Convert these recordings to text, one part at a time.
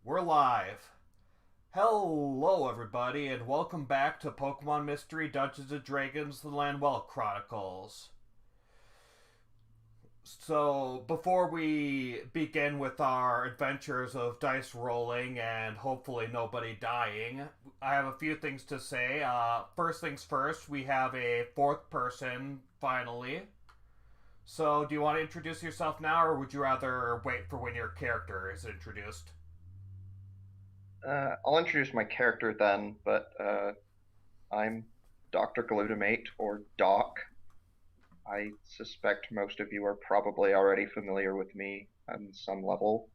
We're live. Hello, everybody, and welcome back to Pokemon Mystery Dungeons and Dragons: The Lanwell Chronicles. So, before we begin with our adventures of dice rolling and hopefully nobody dying, I have a few things to say. First things first, we have a fourth person finally. So, do you want to introduce yourself now, or would you rather wait for when your character is introduced? I'll introduce my character then, but I'm Dr. Glutamate, or Doc. I suspect most of you are probably already familiar with me on some level.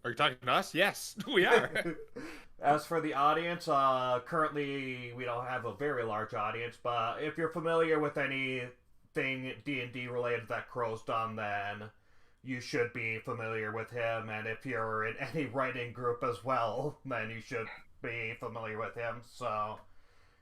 Are you talking to us? Yes, we are. As for the audience, currently we don't have a very large audience, but if you're familiar with anything D&D related that Crow's done, then you should be familiar with him. And if you're in any writing group as well, then you should be familiar with him. So,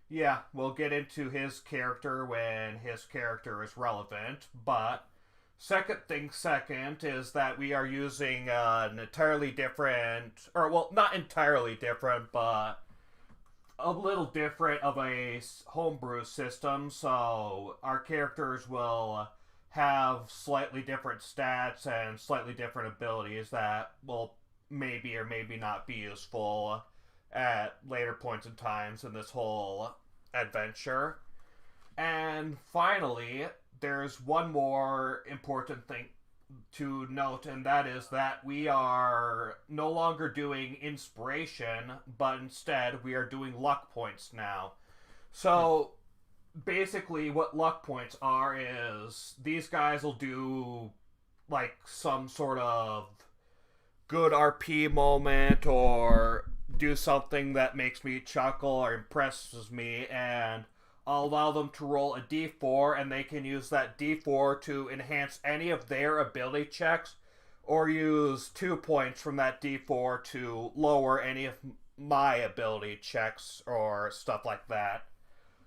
yeah, we'll get into his character when his character is relevant, but second thing second is that we are using an entirely different, or well, not entirely different, but a little different of a homebrew system. So our characters will have slightly different stats and slightly different abilities that will maybe or maybe not be useful at later points in times in this whole adventure. And finally, there's one more important thing to note, and that is that we are no longer doing inspiration, but instead we are doing luck points now. So basically, what luck points are is these guys will do like some sort of good RP moment or do something that makes me chuckle or impresses me, and I'll allow them to roll a d4, and they can use that d4 to enhance any of their ability checks, or use 2 points from that d4 to lower any of my ability checks or stuff like that.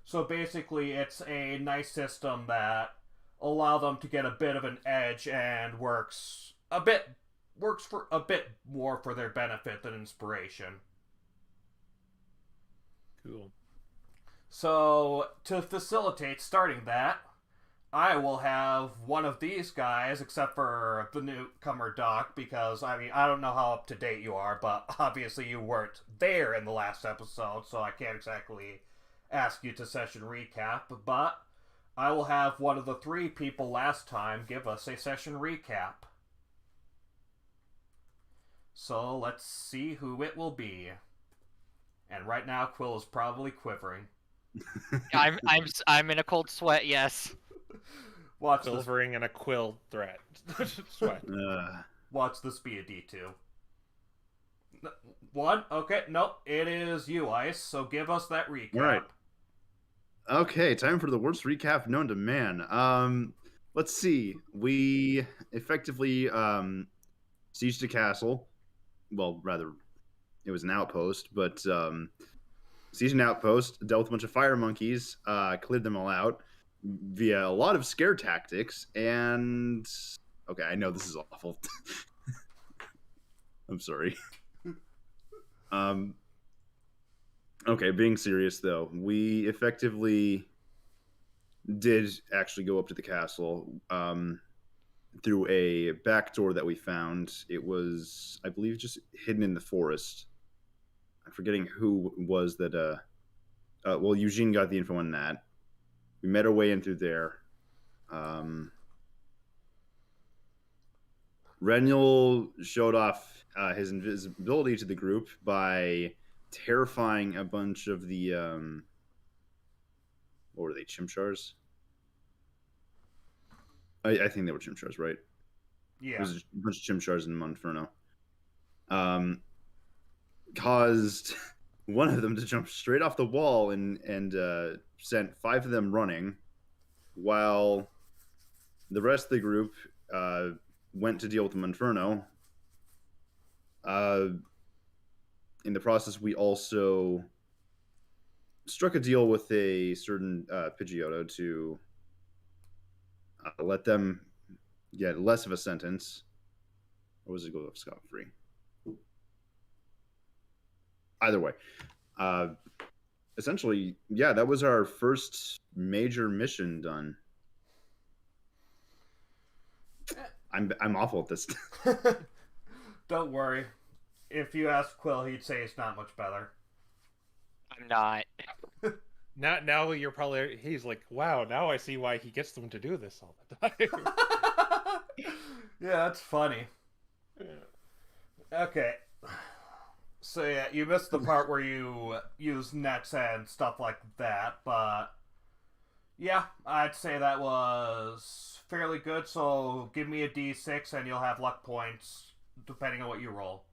So basically, it's a nice system that allow them to get a bit of an edge and works for a bit more for their benefit than inspiration. Cool. So, to facilitate starting that, I will have one of these guys, except for the newcomer Doc, because, I mean, I don't know how up to date you are, but obviously you weren't there in the last episode, so I can't exactly ask you to session recap, but I will have one of the three people last time give us a session recap. So, let's see who it will be. And right now, Quill is probably quivering. I'm in a cold sweat. Yes. Watch this. Silvering and a quill threat. Sweat. Watch this be a D2. One? Okay, nope. It is you, Ice, so give us that recap. All right. Okay, time for the worst recap known to man. Let's see. We effectively sieged a castle. Well, rather, it was an outpost, but sieged an outpost, dealt with a bunch of fire monkeys, cleared them all out via a lot of scare tactics, and okay, I know this is awful. I'm sorry. Okay, being serious though, we effectively did actually go up to the castle through a back door that we found. It was, I believe, just hidden in the forest. I'm forgetting who it was that. Well, Eugene got the info on that. We made our way in through there. Renuel showed off his invisibility to the group by terrifying a bunch of the what were they, Chimchars? I think they were Chimchars, right? Yeah. There's a bunch of Chimchars in Monferno. Caused one of them to jump straight off the wall and sent 5 of them running, while the rest of the group went to deal with the Monferno. In the process, we also struck a deal with a certain Pidgeotto to let them get less of a sentence. Or was it go scot-free? Either way. Essentially, yeah, that was our first major mission done. I'm awful at this. Don't worry. If you ask Quill, he'd say it's not much better. I'm not. Now you're probably. He's like, wow. Now I see why he gets them to do this all the time. Yeah, that's funny. Okay. So yeah, you missed the part where you use nets and stuff like that, but yeah, I'd say that was fairly good. So give me a D6 and you'll have luck points depending on what you roll.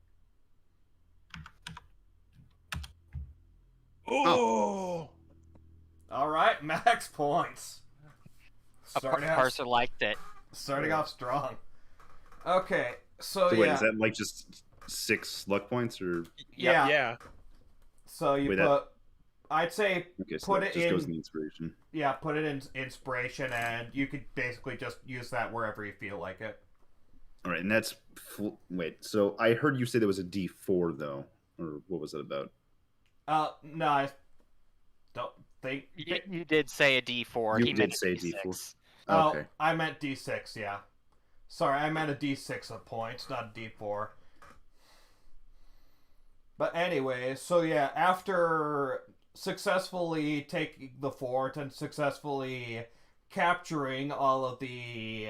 Oh. All right, max points. A parser liked it. Starting off strong. Okay, so Wait, yeah. is that like just 6 luck points or? Yeah. So you Wait, I'd say Okay, so put that it just in. goes in inspiration. Yeah, put it in inspiration, and you could basically just use that wherever you feel like it. All right, and that's wait. So I heard you say there was a D4 though, or what was it about? No, I don't think. You did say a D4. You He did meant a say D6. D4. Oh, Okay. I meant D6. Yeah, sorry, I meant a D6 of points, not a D4. But anyway, so yeah, after successfully taking the fort and successfully capturing all of the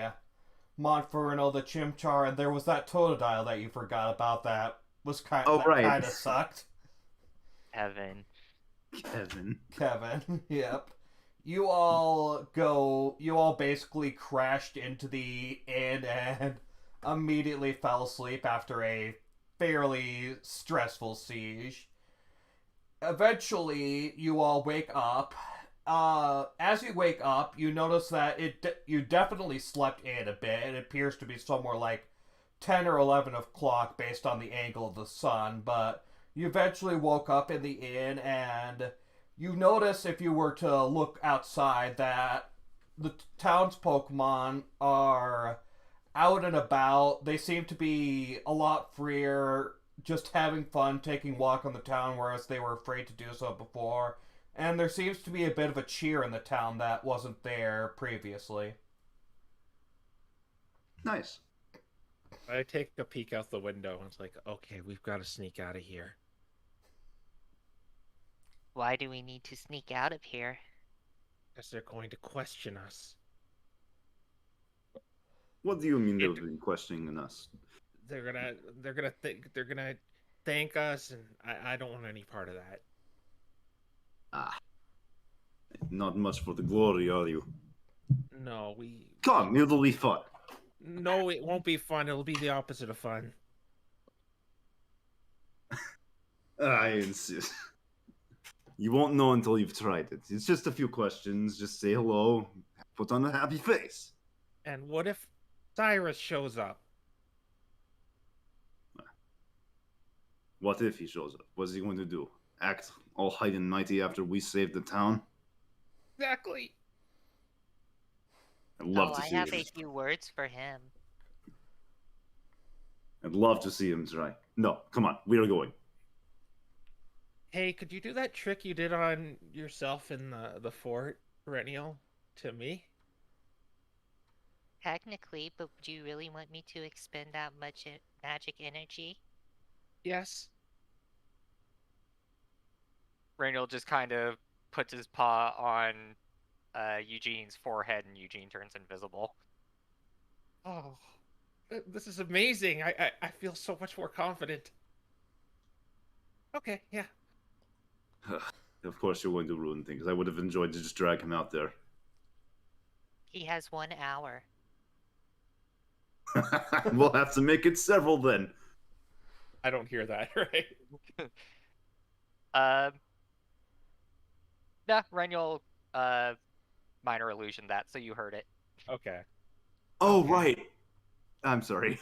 Montferno, the Chimchar, and there was that Totodile that you forgot about that was kind of sucked. Kevin. Kevin, yep. You all basically crashed into the inn and immediately fell asleep after a fairly stressful siege. Eventually, you all wake up. As you wake up, you notice that you definitely slept in a bit. It appears to be somewhere like 10 or 11 o'clock based on the angle of the sun, but you eventually woke up in the inn, and you notice, if you were to look outside, that the town's Pokemon are out and about. They seem to be a lot freer, just having fun, taking walk on the town, whereas they were afraid to do so before. And there seems to be a bit of a cheer in the town that wasn't there previously. Nice. I take a peek out the window and it's like, okay, we've got to sneak out of here. Why do we need to sneak out of here? Because they're going to question us. What do you mean they've been questioning us? They're gonna thank us, and I don't want any part of that. Not much for the glory, are you? No, Come, it'll be fun. No, it won't be fun. It'll be the opposite of fun. I insist. You won't know until you've tried it. It's just a few questions. Just say hello, put on a happy face. And what if Cyrus shows up? What if he shows up? What's he going to do? Act all high and mighty after we save the town? Exactly. I'd love to I see have him. a few words for him. I'd love to see him try. No, come on, we are going. Hey, could you do that trick you did on yourself in the fort, Perennial, to me? Technically, but do you really want me to expend that much magic energy? Yes. Randall just kind of puts his paw on Eugene's forehead, and Eugene turns invisible. Oh, this is amazing. I feel so much more confident. Okay, yeah. Of course you're going to ruin things. I would have enjoyed to just drag him out there. He has 1 hour. We'll have to make it several then. I don't hear that, right? Nah, Randall, minor illusion that, so you heard it. Okay. Oh, Okay. right. I'm sorry.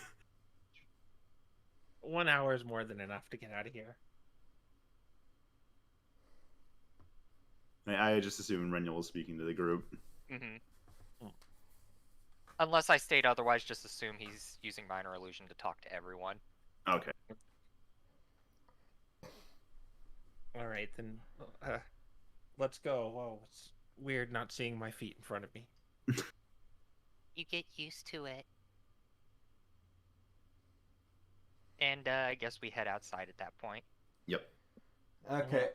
1 hour is more than enough to get out of here. I just assumed Renyel was speaking to the group. Mm-hmm. Unless I state otherwise, just assume he's using minor illusion to talk to everyone. Okay. All right, then let's go. Whoa, it's weird not seeing my feet in front of me. You get used to it. And I guess we head outside at that point. Yep. Okay,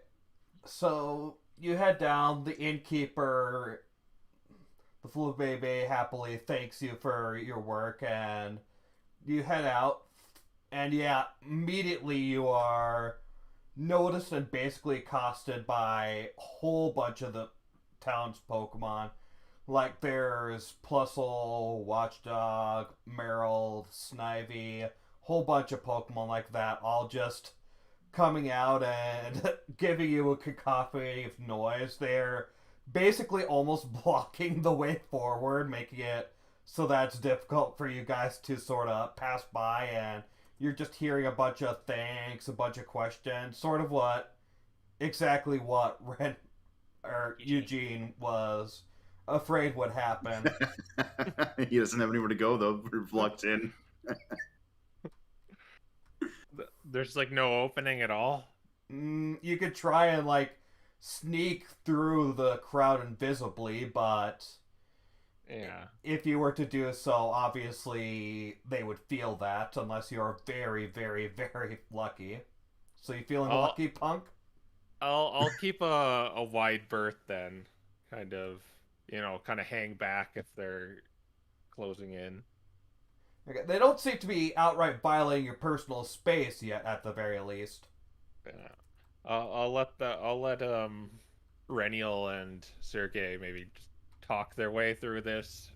so you head down. The innkeeper, the Flue Baby, happily thanks you for your work, and you head out. And yeah, immediately you are noticed and basically accosted by a whole bunch of the town's Pokemon. Like there's Plusle, Watchdog, Meryl, Snivy, whole bunch of Pokemon like that, all just coming out and giving you a cacophony of noise. They're basically almost blocking the way forward, making it so that's difficult for you guys to sort of pass by, and you're just hearing a bunch of thanks, a bunch of questions, sort of exactly what Eugene was afraid would happen. He doesn't have anywhere to go though. We're locked in. There's like no opening at all. You could try and sneak through the crowd invisibly, but Yeah. if you were to do so, obviously they would feel that unless you're very, very, very lucky. So you feeling lucky, punk? I'll keep a wide berth then, kind of hang back if they're closing in. Okay, they don't seem to be outright violating your personal space yet, at the very least. Yeah. I'll let Reniel and Sergey maybe just talk their way through this,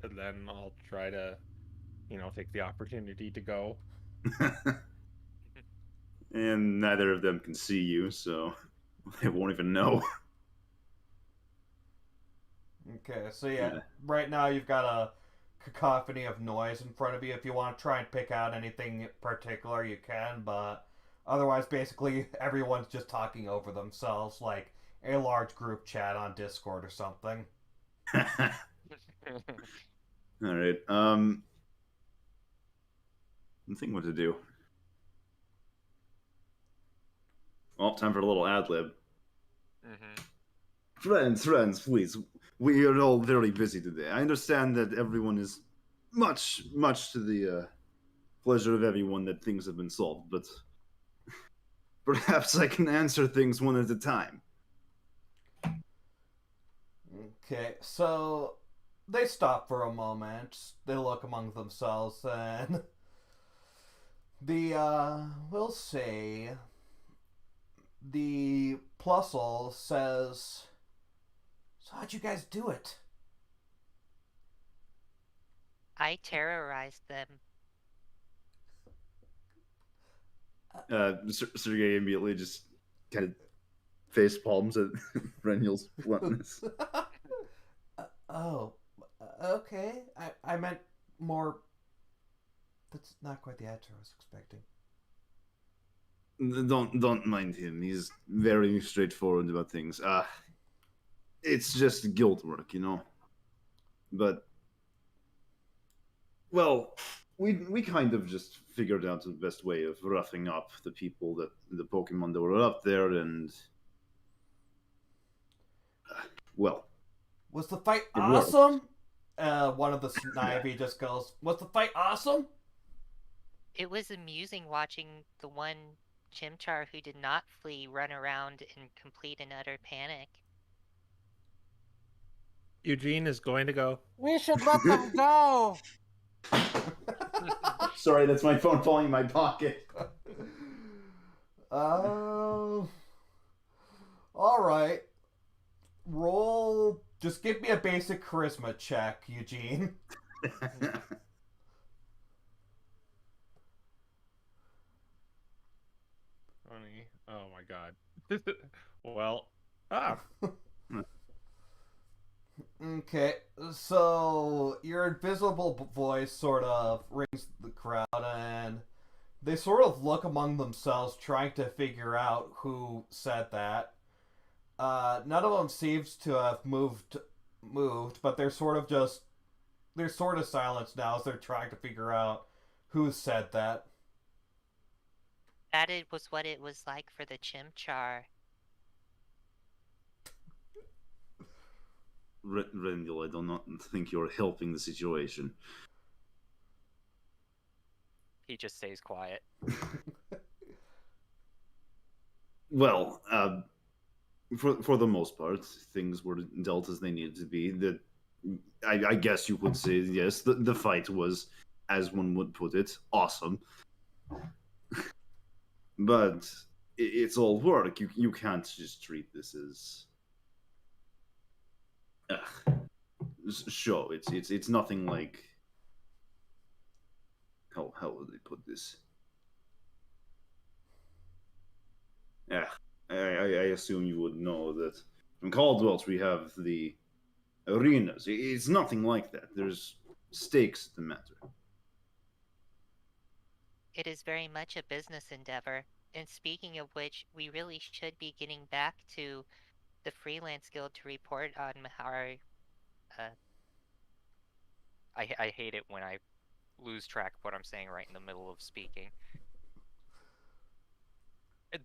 and then I'll try to, take the opportunity to go. And neither of them can see you, so they won't even know. Okay, so yeah, right now you've got a cacophony of noise in front of you. If you want to try and pick out anything particular, you can, but otherwise, basically, everyone's just talking over themselves, like a large group chat on Discord or something. All right. I'm thinking what to do. Well, time for a little ad lib. Friends, please. We are all very busy today. I understand that everyone is much to the pleasure of everyone that things have been solved, but perhaps I can answer things one at a time. Okay, so they stop for a moment. They look among themselves, and we'll say, the Plusle says, "So how'd you guys do it?" I terrorized them. Sergey immediately just kind of face palms at Reniel's bluntness. Oh, okay. I meant more. That's not quite the answer I was expecting. Don't mind him. He's very straightforward about things. It's just guild work, But well, we kind of just figured out the best way of roughing up the Pokemon that were up there, and well, was the fight awesome? One of the Snivy just goes, "Was the fight awesome?" It was amusing watching the one Chimchar who did not flee run around in complete and utter panic. Eugene is going to go, We should let them go. Sorry, that's my phone falling in my pocket. All right. Roll. Just give me a basic charisma check, Eugene. Funny. Oh my god. Well, Okay, so your invisible voice sort of rings the crowd, and they sort of look among themselves, trying to figure out who said that. None of them seems to have moved, but they're sort of just there's sort of silence now as they're trying to figure out who said that. That it was what it was like for the Chimchar. Rendell, I do not think you're helping the situation. He just stays quiet. Well, for the most part, things were dealt as they needed to be. I guess you could say, yes, the fight was, as one would put it, awesome. But it's all work. You can't just treat this as... Sure, it's nothing like... How would they put this? I assume you would know that in Caldwell we have the arenas. It's nothing like that. There's stakes that matter. It is very much a business endeavor. And speaking of which, we really should be getting back to the Freelance Guild to report on our... I hate it when I lose track of what I'm saying right in the middle of speaking.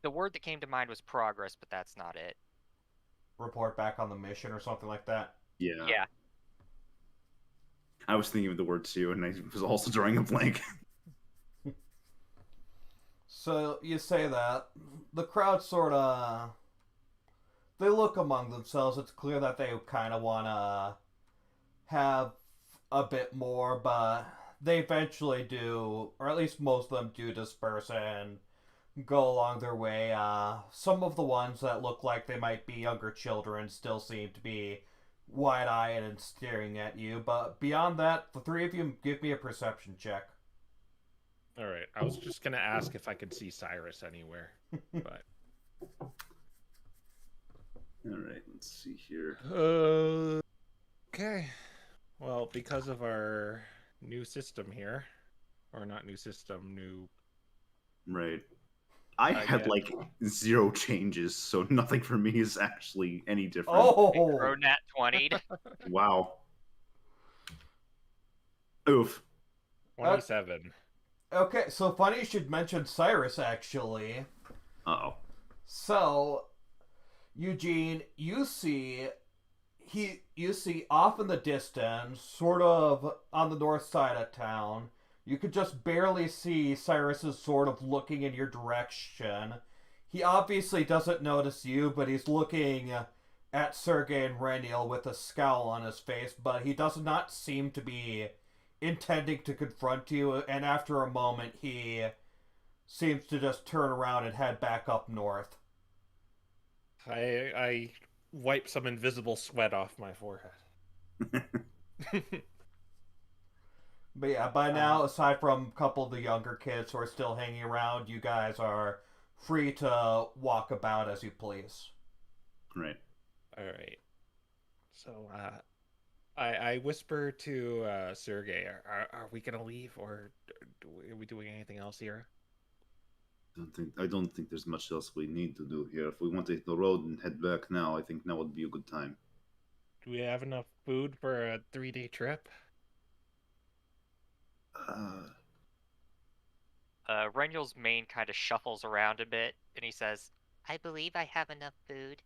The word that came to mind was progress, but that's not it. Report back on the mission or something like that. Yeah. Yeah. I was thinking of the word too, and I was also drawing a blank. So you say that. The crowd sort of... They look among themselves. It's clear that they kind of want to have a bit more, but they eventually do, or at least most of them do disperse and go along their way. Some of the ones that look like they might be younger children still seem to be wide-eyed and staring at you, but beyond that, the three of you give me a perception check. All right. I was just gonna ask if I could see Cyrus anywhere, but All right, let's see here. okay. Well, because of our new system here, or not new system, new... Right. I had get- like 0 changes, so nothing for me is actually any different. Crow nat 20'd. Wow. Oof. 27. Okay, so funny you should mention Cyrus, actually. Uh-oh. So, Eugene, you see off in the distance, sort of on the north side of town, you could just barely see Cyrus is sort of looking in your direction. He obviously doesn't notice you, but he's looking at Sergei and Reniel with a scowl on his face, but he does not seem to be intending to confront you, and after a moment he seems to just turn around and head back up north. I wipe some invisible sweat off my forehead. But yeah, by now, aside from a couple of the younger kids who are still hanging around, you guys are free to walk about as you please. Right. All right. So, I whisper to Sergey, are we gonna leave, or are we doing anything else here? I don't think there's much else we need to do here. If we want to hit the road and head back now, I think now would be a good time. Do we have enough food for a 3-day trip? Reniel's mane kind of shuffles around a bit, and he says, I believe I have enough food.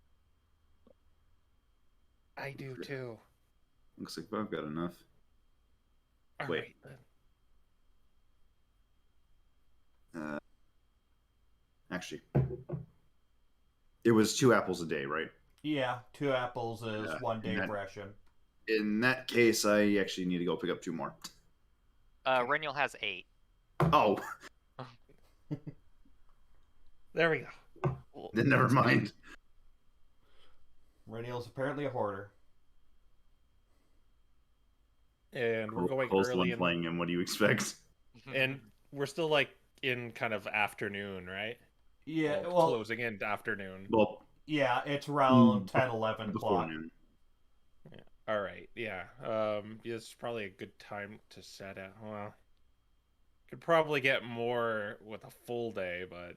I do too. Looks like I've got enough. All Wait. right, then. Actually, it was 2 apples a day, right? Yeah, 2 apples is Yeah, 1 day and that- ration. In that case, I actually need to go pick up 2 more. Reniel has 8. Oh, There we go. then never mind. Reniel's apparently a hoarder. And we're going Close to early one playing him. What do you expect? and we're still like in kind of afternoon, right? Yeah, Well, well, closing in afternoon. Well, yeah, it's around 10, 11 before o'clock. noon. All right, yeah. It's probably a good time to set out. Well, could probably get more with a full day, but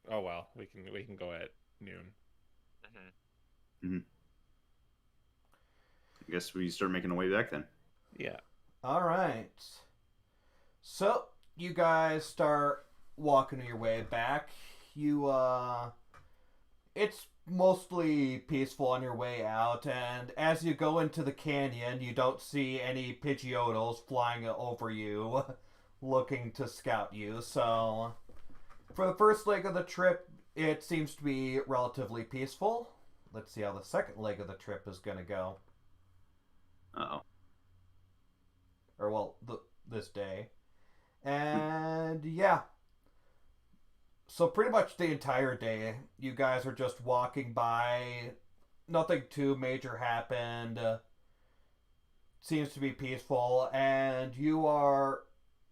oh well, we can go at noon. I guess we start making our way back then. Yeah. All right. So you guys start walking your way back. It's mostly peaceful on your way out, and as you go into the canyon, you don't see any Pidgeotos flying over you, looking to scout you. So, for the first leg of the trip, it seems to be relatively peaceful. Let's see how the second leg of the trip is going to go. Uh-oh. Or, well, this day. And, yeah. So pretty much the entire day, you guys are just walking by. Nothing too major happened. Seems to be peaceful, and you are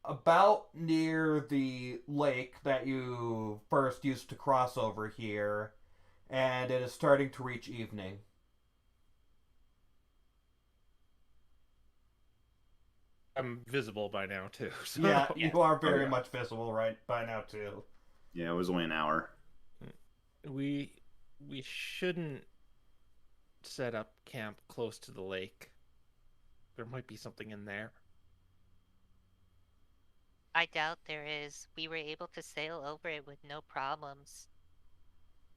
about near the lake that you first used to cross over here, and it is starting to reach evening. I'm visible by now too. So. Yeah, you are very yeah. much visible right by now too. Yeah, it was only an hour. We shouldn't set up camp close to the lake. There might be something in there. I doubt there is. We were able to sail over it with no problems.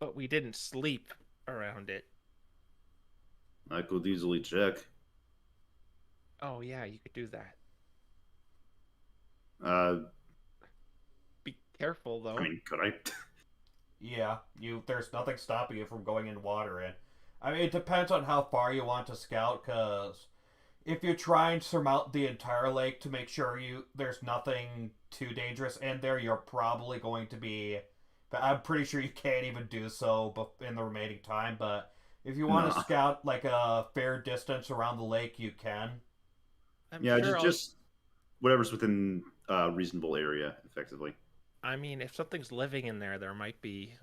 But we didn't sleep around it. I could easily check. Oh yeah, you could do that. Be careful though. I mean, could I? Yeah, there's nothing stopping you from going in water in. I mean, it depends on how far you want to scout, because if you try and surmount the entire lake to make sure there's nothing too dangerous in there, you're probably going to be... But I'm pretty sure you can't even do so in the remaining time, but if you want to scout like a fair distance around the lake, you can. Yeah, just whatever's within a reasonable area, effectively. I mean, if something's living in there, there might be...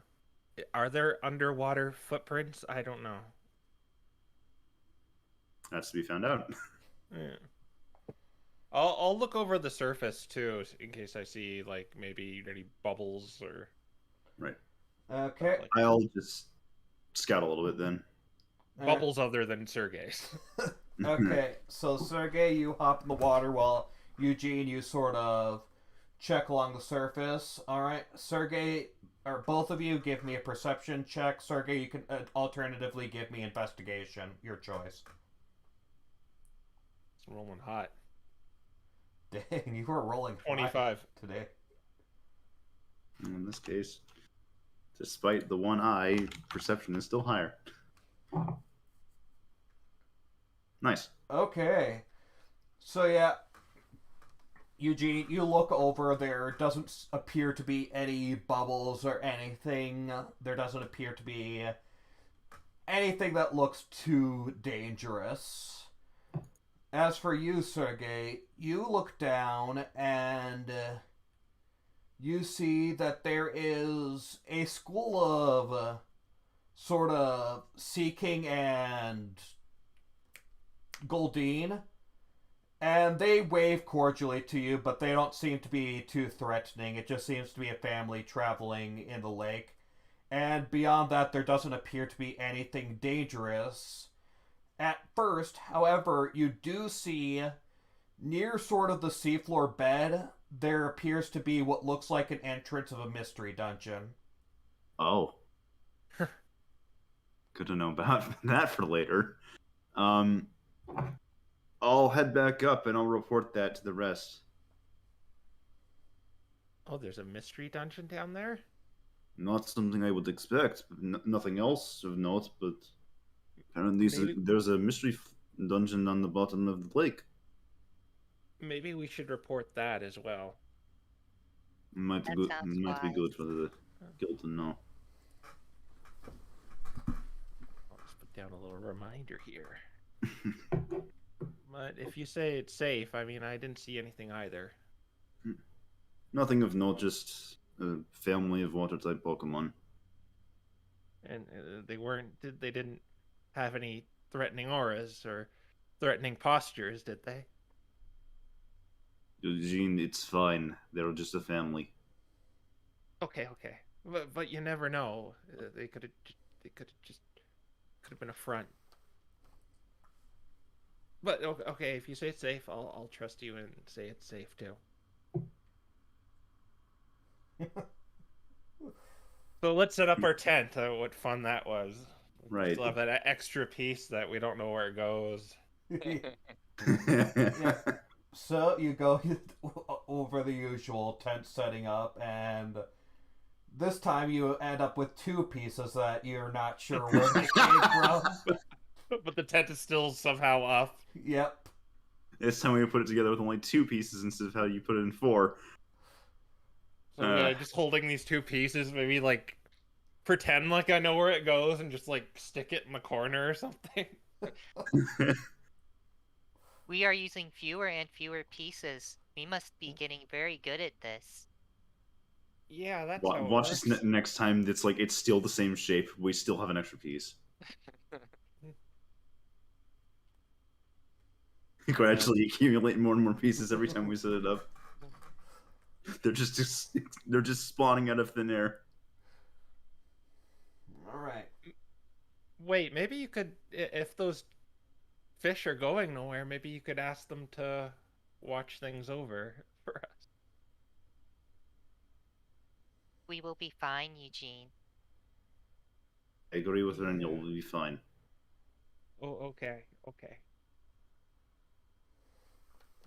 Are there underwater footprints? I don't know. That's to be found out. Yeah. I'll look over the surface too, in case I see like maybe any bubbles or. Right. Okay. Like I'll just scout a little bit then. bubbles other than Sergei's. Okay, so Sergey, you hop in the water while Eugene, you sort of check along the surface. All right, Sergey, or both of you, give me a perception check. Sergey, you can alternatively give me investigation. Your choice. It's rolling hot. Dang, you were rolling high 25 today. In this case, despite the one eye, perception is still higher. Nice. Okay, so yeah, Eugene, you look over. There doesn't appear to be any bubbles or anything. There doesn't appear to be anything that looks too dangerous. As for you, Sergey, you look down and you see that there is a school of sort of Seeking and Goldine, and they wave cordially to you, but they don't seem to be too threatening. It just seems to be a family traveling in the lake. And beyond that, there doesn't appear to be anything dangerous at first. However, you do see near sort of the seafloor bed, there appears to be what looks like an entrance of a mystery dungeon. Oh. Good to know about that for later. I'll head back up and I'll report that to the rest. Oh, there's a mystery dungeon down there? Not something I would expect. Nothing else of note, but apparently there's a mystery dungeon on the bottom of the lake. Maybe we should report that as well. Might be That good. sounds Might be wise. good for the guild to know. I'll just put down a little reminder here. But if you say it's safe, I mean, I didn't see anything either. Nothing of note, just a family of water-type Pokémon. And they didn't have any threatening auras or threatening postures, did they? Eugene, it's fine. They're just a family. Okay. But you never know. They could have been a front. But okay, if you say it's safe, I'll trust you and say it's safe too. So let's set up our tent. What fun that was! Right. Still have that extra piece that we don't know where it goes. Yeah. So you go over the usual tent setting up, and this time you end up with two pieces that you're not sure where they came from. But the tent is still somehow up. Yep. This time we put it together with only 2 pieces instead of how you put it in 4. So just holding these 2 pieces, maybe like pretend like I know where it goes and just like stick it in the corner or something. We are using fewer and fewer pieces. We must be getting very good at this. Yeah, that's how it Watch works. this next time. It's still the same shape. We still have an extra piece. Gradually accumulate more and more pieces every time we set it up. They're just spawning out of thin air. All right. Wait, maybe you could, if those fish are going nowhere, maybe you could ask them to watch things over for us. We will be fine, Eugene. I agree with her, and you'll be fine. Oh, okay.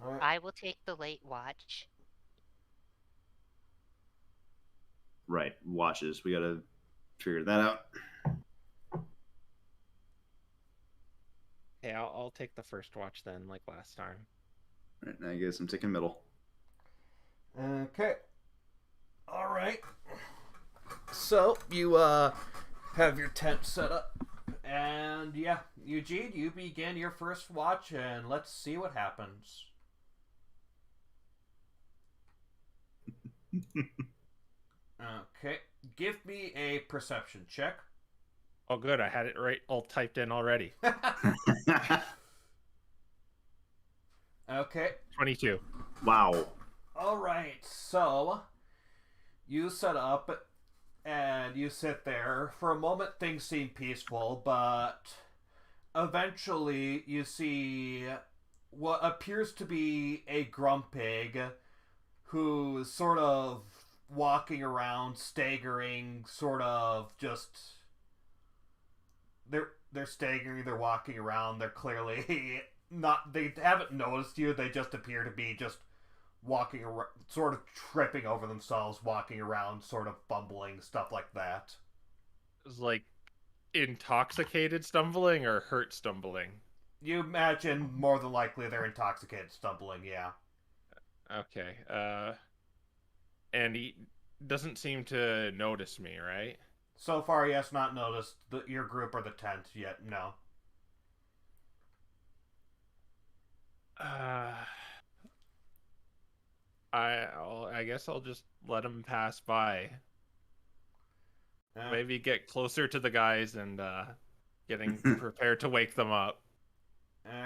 All right. I will take the late watch. Right, watches. We gotta figure that out. Okay, I'll take the first watch then, like last time. Right, I guess I'm taking middle. Okay. All right. So you have your tent set up, and yeah, Eugene, you begin your first watch, and let's see what happens. Okay, give me a perception check. Oh, good, I had it right all typed in already. Okay. 22. Wow. All right. So you set up, and you sit there. For a moment, things seem peaceful, but eventually you see what appears to be a grumpig who's sort of walking around, staggering, sort of just they're staggering, they're walking around, they're clearly not, they haven't noticed you, they just appear to be just walking around, sort of tripping over themselves, walking around, sort of fumbling, stuff like that. It's like intoxicated stumbling or hurt stumbling? You imagine more than likely they're intoxicated stumbling, yeah. Okay, and he doesn't seem to notice me, right? So far, he has not noticed your group or the tent yet, no. I guess I'll just let him pass by. Maybe get closer to the guys and getting prepared to wake them up.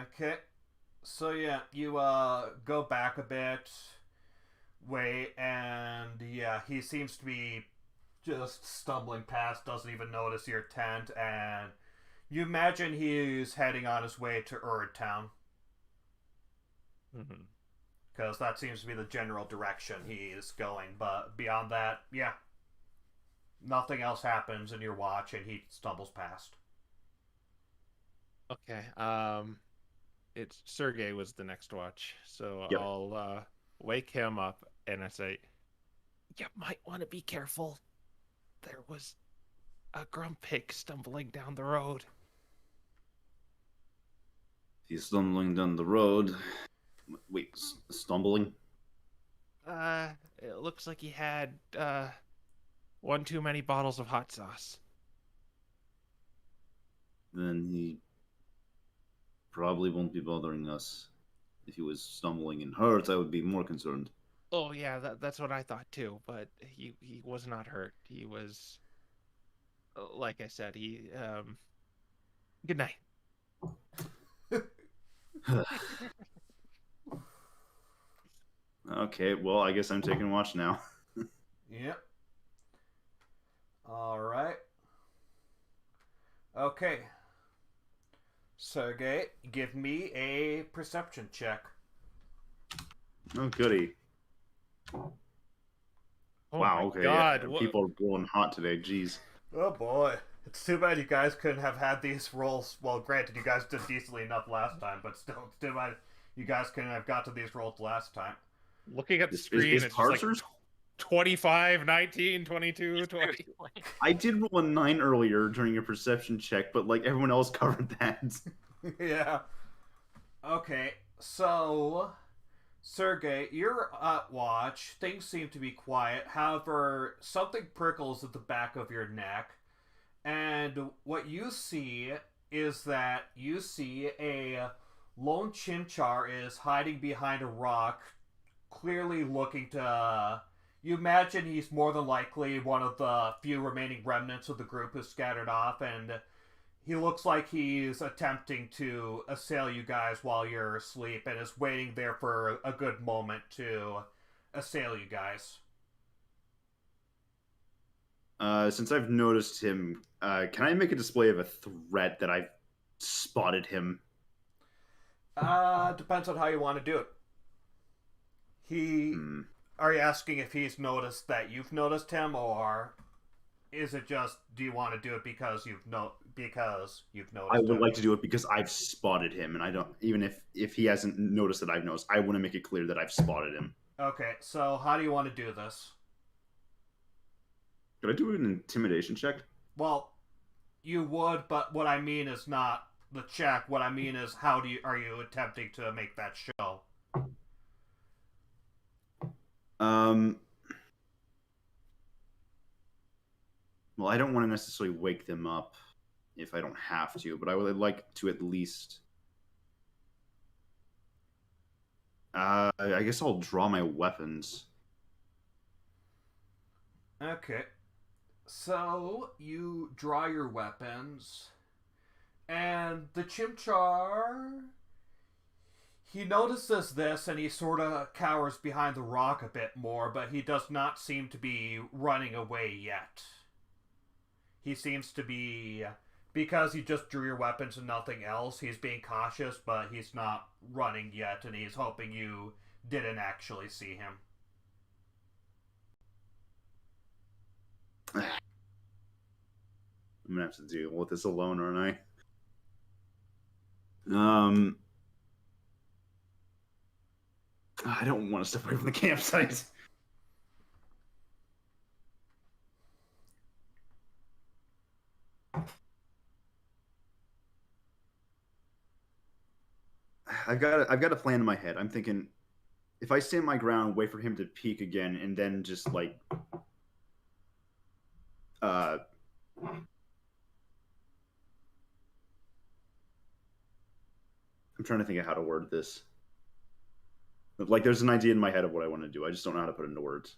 Okay. So yeah, you go back a bit, wait, and yeah, he seems to be just stumbling past, doesn't even notice your tent, and you imagine he's heading on his way to Erd Town. Mm-hmm. Because that seems to be the general direction he's going, but beyond that, yeah. Nothing else happens in your watch, and he stumbles past. Okay, it's Sergey was the next watch, so Yep. I'll wake him up and I say, "You might want to be careful. There was a grumpig stumbling down the road." He's stumbling down the road. Wait, stumbling? It looks like he had one too many bottles of hot sauce. Then he probably won't be bothering us. If he was stumbling and hurt, I would be more concerned. Oh yeah, that's what I thought too. But he was not hurt. He was, like I said, he Good night. Okay, well, I guess I'm taking watch now. Yep. Alright. Okay. Sergey, give me a perception check. Oh, goody. Oh Wow, my okay. God, Yeah, what- people are rolling hot today. Jeez. Oh boy. It's too bad you guys couldn't have had these rolls. Well, granted, you guys did decently enough last time, but still, it's too bad you guys couldn't have got to these rolls last time. Looking at the Is screen, it's just like parsers? 25, 19, 22, 20. I did roll a 9 earlier during a perception check, but like everyone else covered that. Yeah. Okay, so Sergey, you're at watch. Things seem to be quiet. However, something prickles at the back of your neck. And what you see is that you see a lone chimchar is hiding behind a rock, clearly looking to. You imagine he's more than likely one of the few remaining remnants of the group who's scattered off, and he looks like he's attempting to assail you guys while you're asleep and is waiting there for a good moment to assail you guys. Since I've noticed him, can I make a display of a threat that I've spotted him? Depends on how you want to do it. Are you asking if he's noticed that you've noticed him, or is it just do you want to do it because you've noticed I would him? like to do it because I've spotted him, and I don't even if he hasn't noticed that I've noticed. I want to make it clear that I've spotted him. Okay, so how do you want to do this? Could I do an intimidation check? Well, you would, but what I mean is not the check. What I mean is are you attempting to make that show? Well, I don't want to necessarily wake them up if I don't have to, but I would like to at least. I guess I'll draw my weapons. Okay. So, you draw your weapons, and the Chimchar, he notices this, and he sort of cowers behind the rock a bit more, but he does not seem to be running away yet. He seems to be, because you just drew your weapons and nothing else, he's being cautious, but he's not running yet, and he's hoping you didn't actually see him. I'm gonna have to deal with this alone, aren't I? I don't want to step away from the campsite. I've got a plan in my head. I'm thinking, if I stand my ground, wait for him to peek again, and then just like, I'm trying to think of how to word this. Like, there's an idea in my head of what I want to do. I just don't know how to put it into words.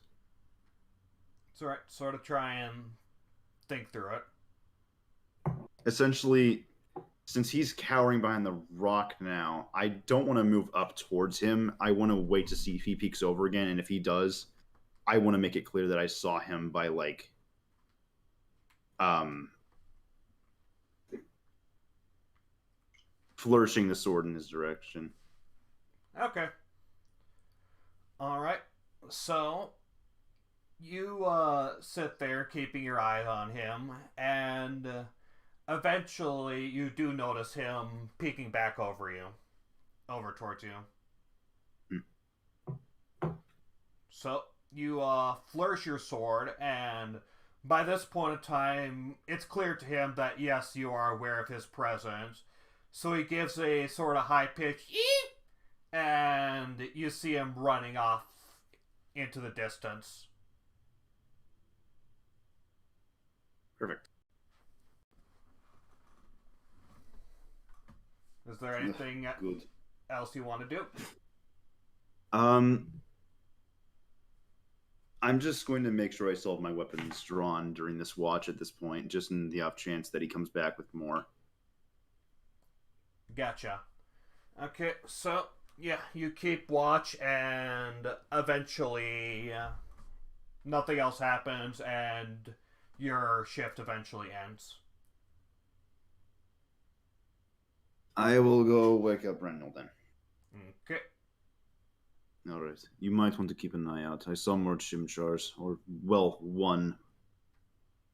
It's alright, sort of try and think through it. Essentially, since he's cowering behind the rock now, I don't want to move up towards him. I want to wait to see if he peeks over again, and if he does, I want to make it clear that I saw him by, like, flourishing the sword in his direction. Okay. Alright, so you sit there keeping your eye on him, and eventually you do notice him peeking back over towards you. So you flourish your sword, and by this point in time, it's clear to him that yes, you are aware of his presence. So he gives a sort of high-pitched "eep," and you see him running off into the distance. Perfect. Is there anything Good. else you want to do? I'm just going to make sure I still have my weapons drawn during this watch at this point, just in the off chance that he comes back with more. Gotcha. Okay, so yeah, you keep watch, and eventually nothing else happens, and your shift eventually ends. I will go wake up Randall then. Okay. Alright. You might want to keep an eye out. I saw more chimchars, or, well, one.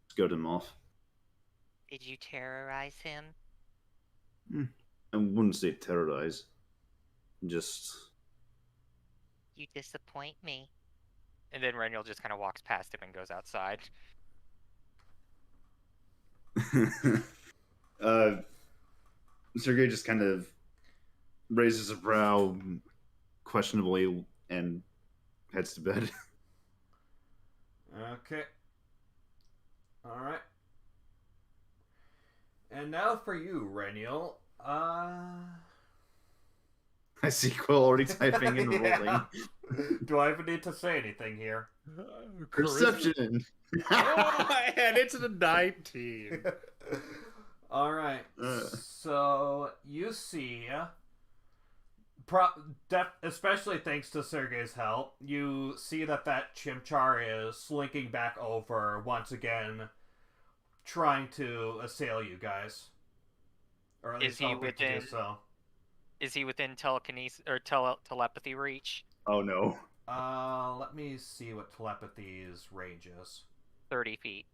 Scared him off. Did you terrorize him? I wouldn't say terrorize. Just... You disappoint me. And then Reniel just kind of walks past him and goes outside. Sergey just kind of raises a brow questionably and heads to bed. Okay. Alright. And now for you, Reniel. I see Quill already typing and rolling. Yeah. Do I even need to say anything here? Perception! Oh, and it's a 19. Alright. So, you see... especially thanks to Sergey's help, you see that Chimchar is slinking back over once again, trying to assail you guys. Or at least hoping to do so. Is he within telekinesis or telepathy reach? Oh no. Let me see what telepathy's range is. 30 feet.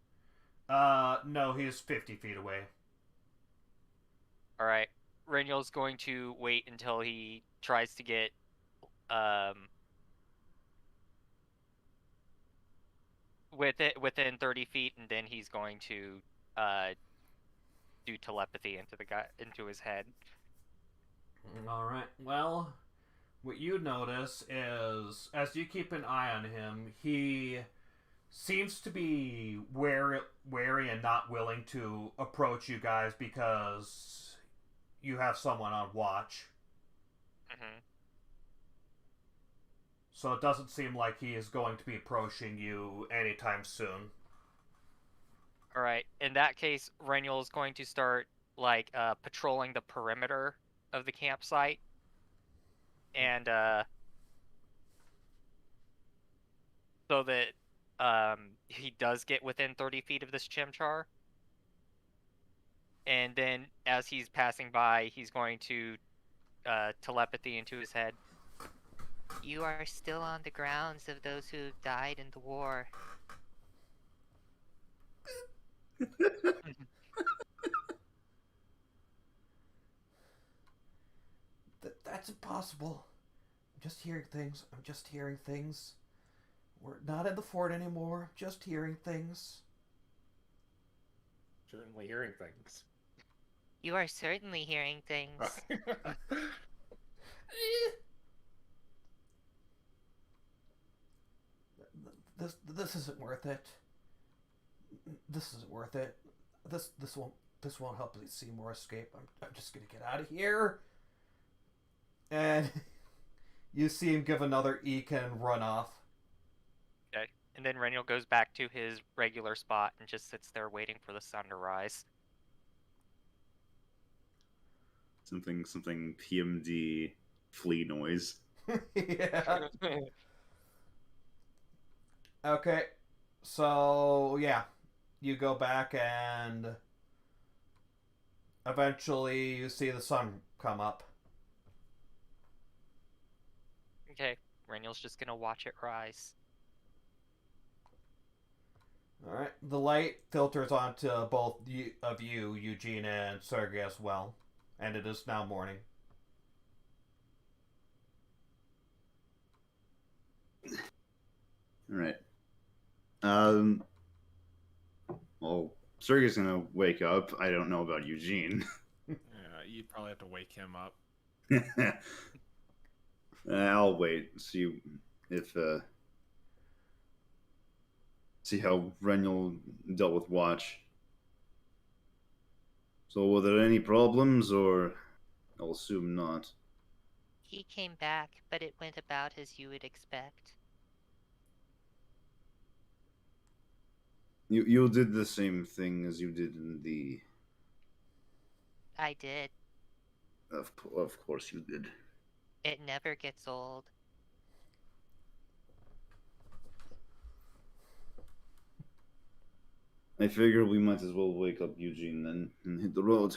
No, he's 50 feet away. Alright. Reniel's going to wait until he tries to get within 30 feet, and then he's going to do telepathy into his head. Alright, well, what you notice is, as you keep an eye on him, he seems to be wary and not willing to approach you guys because you have someone on watch. Mm-hmm. So it doesn't seem like he is going to be approaching you anytime soon. Alright, in that case, Reniel is going to start, patrolling the perimeter of the campsite. And, so that, he does get within 30 feet of this Chimchar. And then, as he's passing by, he's going to, telepathy into his head. You are still on the grounds of those who died in the war. That's impossible. I'm just hearing things. We're not in the fort anymore. I'm just hearing things. Certainly hearing things. You are certainly hearing things. This isn't worth it. This isn't worth it. This won't help me see more escape. I'm just gonna get out of here. And you see him give another eek and run off. Okay. And then Reniel goes back to his regular spot and just sits there waiting for the sun to rise. Something PMD flea noise. Yeah. Okay. So, yeah. You go back and eventually you see the sun come up. Okay. Reniel's just gonna watch it rise. Alright. The light filters onto both of you, Eugene and Sergey as well. And it is now morning. Alright. Well, Sergey's gonna wake up. I don't know about Eugene. Yeah, you'd probably have to wake him up. I'll wait. See if see how Reniel dealt with Watch. So were there any problems, or I'll assume not. He came back, but it went about as you would expect. You did the same thing as you did in the... I did. Of course you did. It never gets old. I figure we might as well wake up Eugene then and hit the road.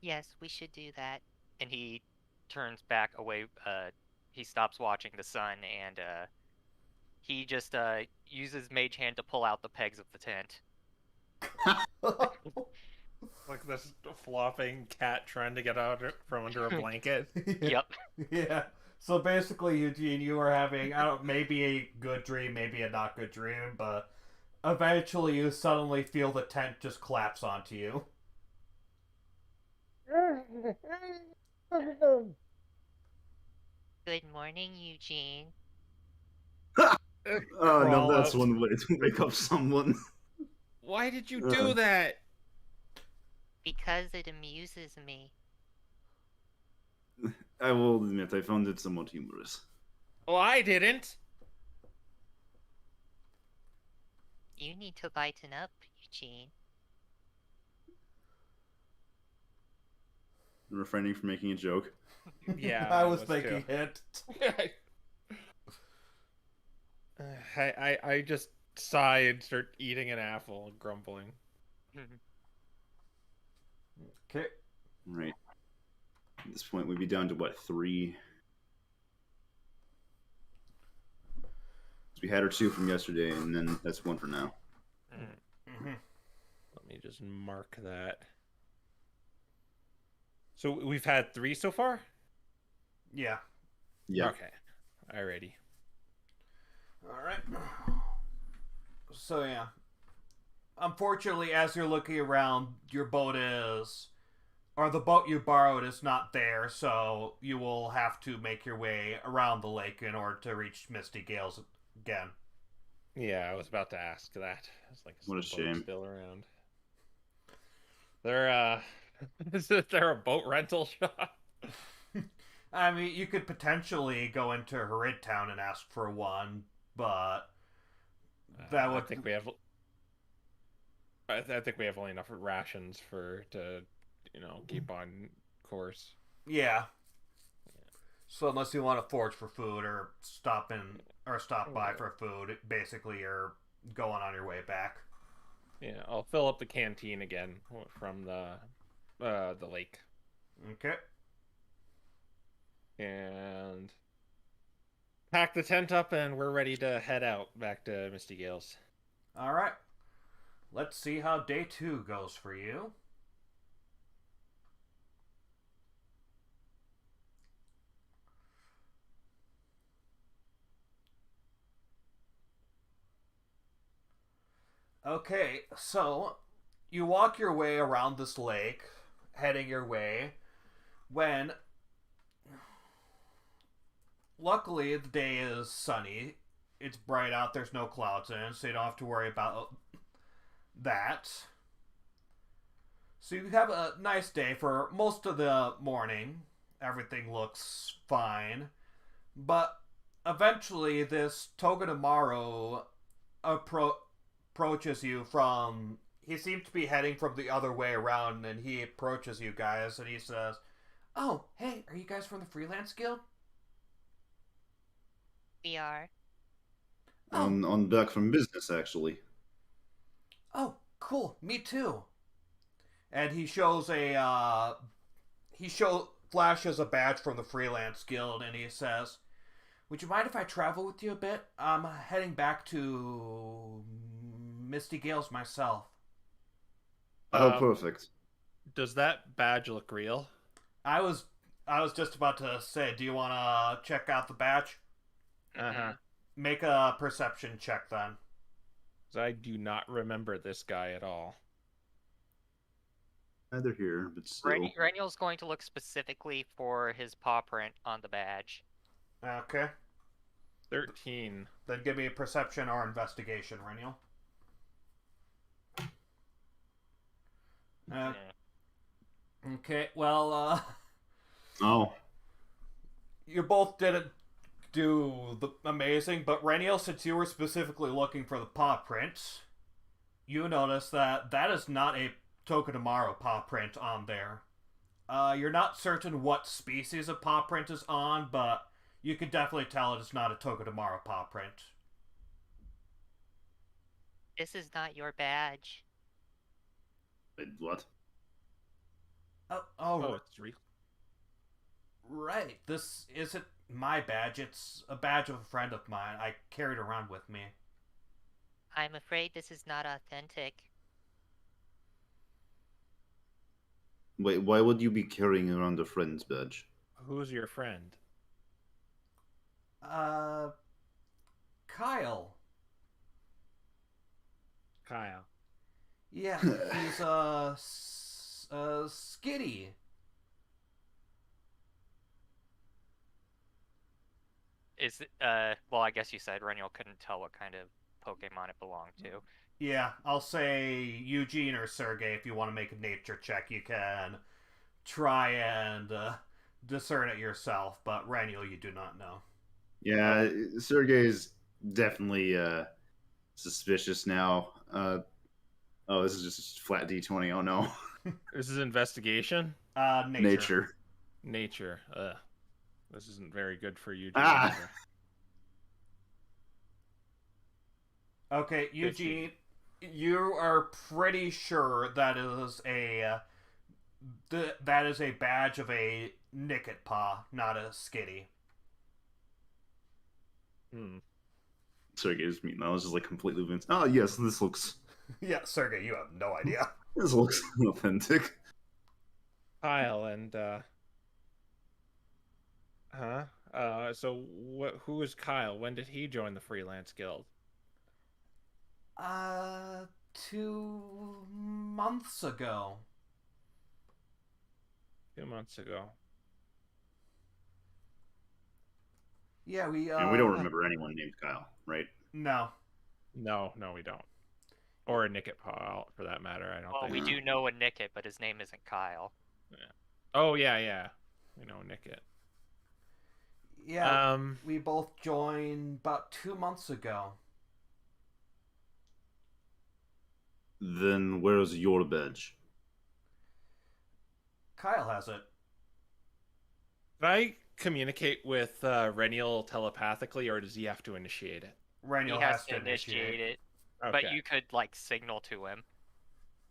Yes, we should do that. And he turns back away. He stops watching the sun, and he just uses Mage Hand to pull out the pegs of the tent. Like this flopping cat trying to get out from under a blanket. Yep. Yeah. So basically, Eugene, you are having, I don't, maybe a good dream, maybe a not good dream, but eventually you suddenly feel the tent just collapse onto you. Good morning, Eugene. Oh no, Crawl that's out. one way to wake up someone. Why did you do that? Because it amuses me. I will admit, I found it somewhat humorous. Well, I didn't. You need to lighten up, Eugene. Refraining from making a joke. Yeah, I was thinking it. I just sigh and start eating an apple and grumbling. Okay. Right. At this point, we'd be down to what, 3? We had our 2 from yesterday, and then that's 1 for now. Mm-hmm. Let me just mark that. So we've had 3 so far? Yeah. Yeah. Okay. Alrighty. Alright. So, yeah. Unfortunately, as you're looking around, your boat is... Or the boat you borrowed is not there, so you will have to make your way around the lake in order to reach Misty Gales again. Yeah, I was about to ask that. It's like, is What a the boat shame. still around? Is there a boat rental shop? I mean, you could potentially go into Harid Town and ask for one, but that would... I think we have. I think we have only enough rations to keep on course. Yeah. So unless you want to forage for food or stop by for food, basically you're going on your way back. Yeah, I'll fill up the canteen again from the lake. Okay. And pack the tent up, and we're ready to head out back to Misty Gales. All right. Let's see how day 2 goes for you. Okay, so you walk your way around this lake, heading your way, when luckily the day is sunny. It's bright out, there's no clouds in it, so you don't have to worry about that. So you have a nice day for most of the morning. Everything looks fine. But eventually this Togedemaru approaches you from... He seems to be heading from the other way around, and he approaches you guys, and he says, "Oh, hey, are you guys from the Freelance Guild?" We are. On back from business, actually. Oh, cool. Me too. And he shows flashes a badge from the Freelance Guild, and he says, "Would you mind if I travel with you a bit? I'm heading back to Misty Gales myself." Oh, perfect. Does that badge look real? I was just about to say, do you want to check out the badge? Uh-huh. Make a perception check then. I do not remember this guy at all. Neither here, but still. Reniel's going to look specifically for his paw print on the badge. Okay. 13. Then give me a perception or investigation, Reniel. Yeah. Okay, well, Oh. you both didn't do the amazing, but Reniel, since you were specifically looking for the paw print, you notice that is not a Togedemaru paw print on there. You're not certain what species of paw print is on, but you can definitely tell it is not a Togedemaru paw print. This is not your badge. Wait, what? Oh, it's real. Right. This isn't my badge. It's a badge of a friend of mine. I carried around with me. I'm afraid this is not authentic. Wait, why would you be carrying around a friend's badge? Who's your friend? Kyle. Kyle. Yeah, he's skitty. Is well, I guess you said Reniel couldn't tell what kind of Pokemon it belonged to. Yeah, I'll say Eugene or Sergey if you want to make a nature check. You can try and discern it yourself, but Raniel, you do not know. Yeah, Sergey is definitely suspicious now. Oh, this is just flat D20. Oh no. This is investigation? Nature. Nature. Ugh. This isn't very good for you. Ah! Okay, Eugene, you are pretty sure that is a badge of a Nicket Paw, not a Skitty. Sergey's mean. I was just like completely convinced. Oh yes, this looks. Yeah, Sergey, you have no idea. This looks authentic. Kyle and so who is Kyle? When did he join the Freelance Guild? 2 months ago. 2 months ago. Yeah, we And we don't remember anyone named Kyle, right? No. No, we don't. Or a Nicket Paw, for that matter. I don't Well, think. we do know a Nicket, but his name isn't Kyle. Yeah. Oh yeah. We know Nicket. Yeah, we both joined about 2 months ago. Then where's your badge? Kyle has it. Can I communicate with Reniel telepathically, or does he have to initiate it? Reniel He has to initiate it, Okay. but you could like signal to him.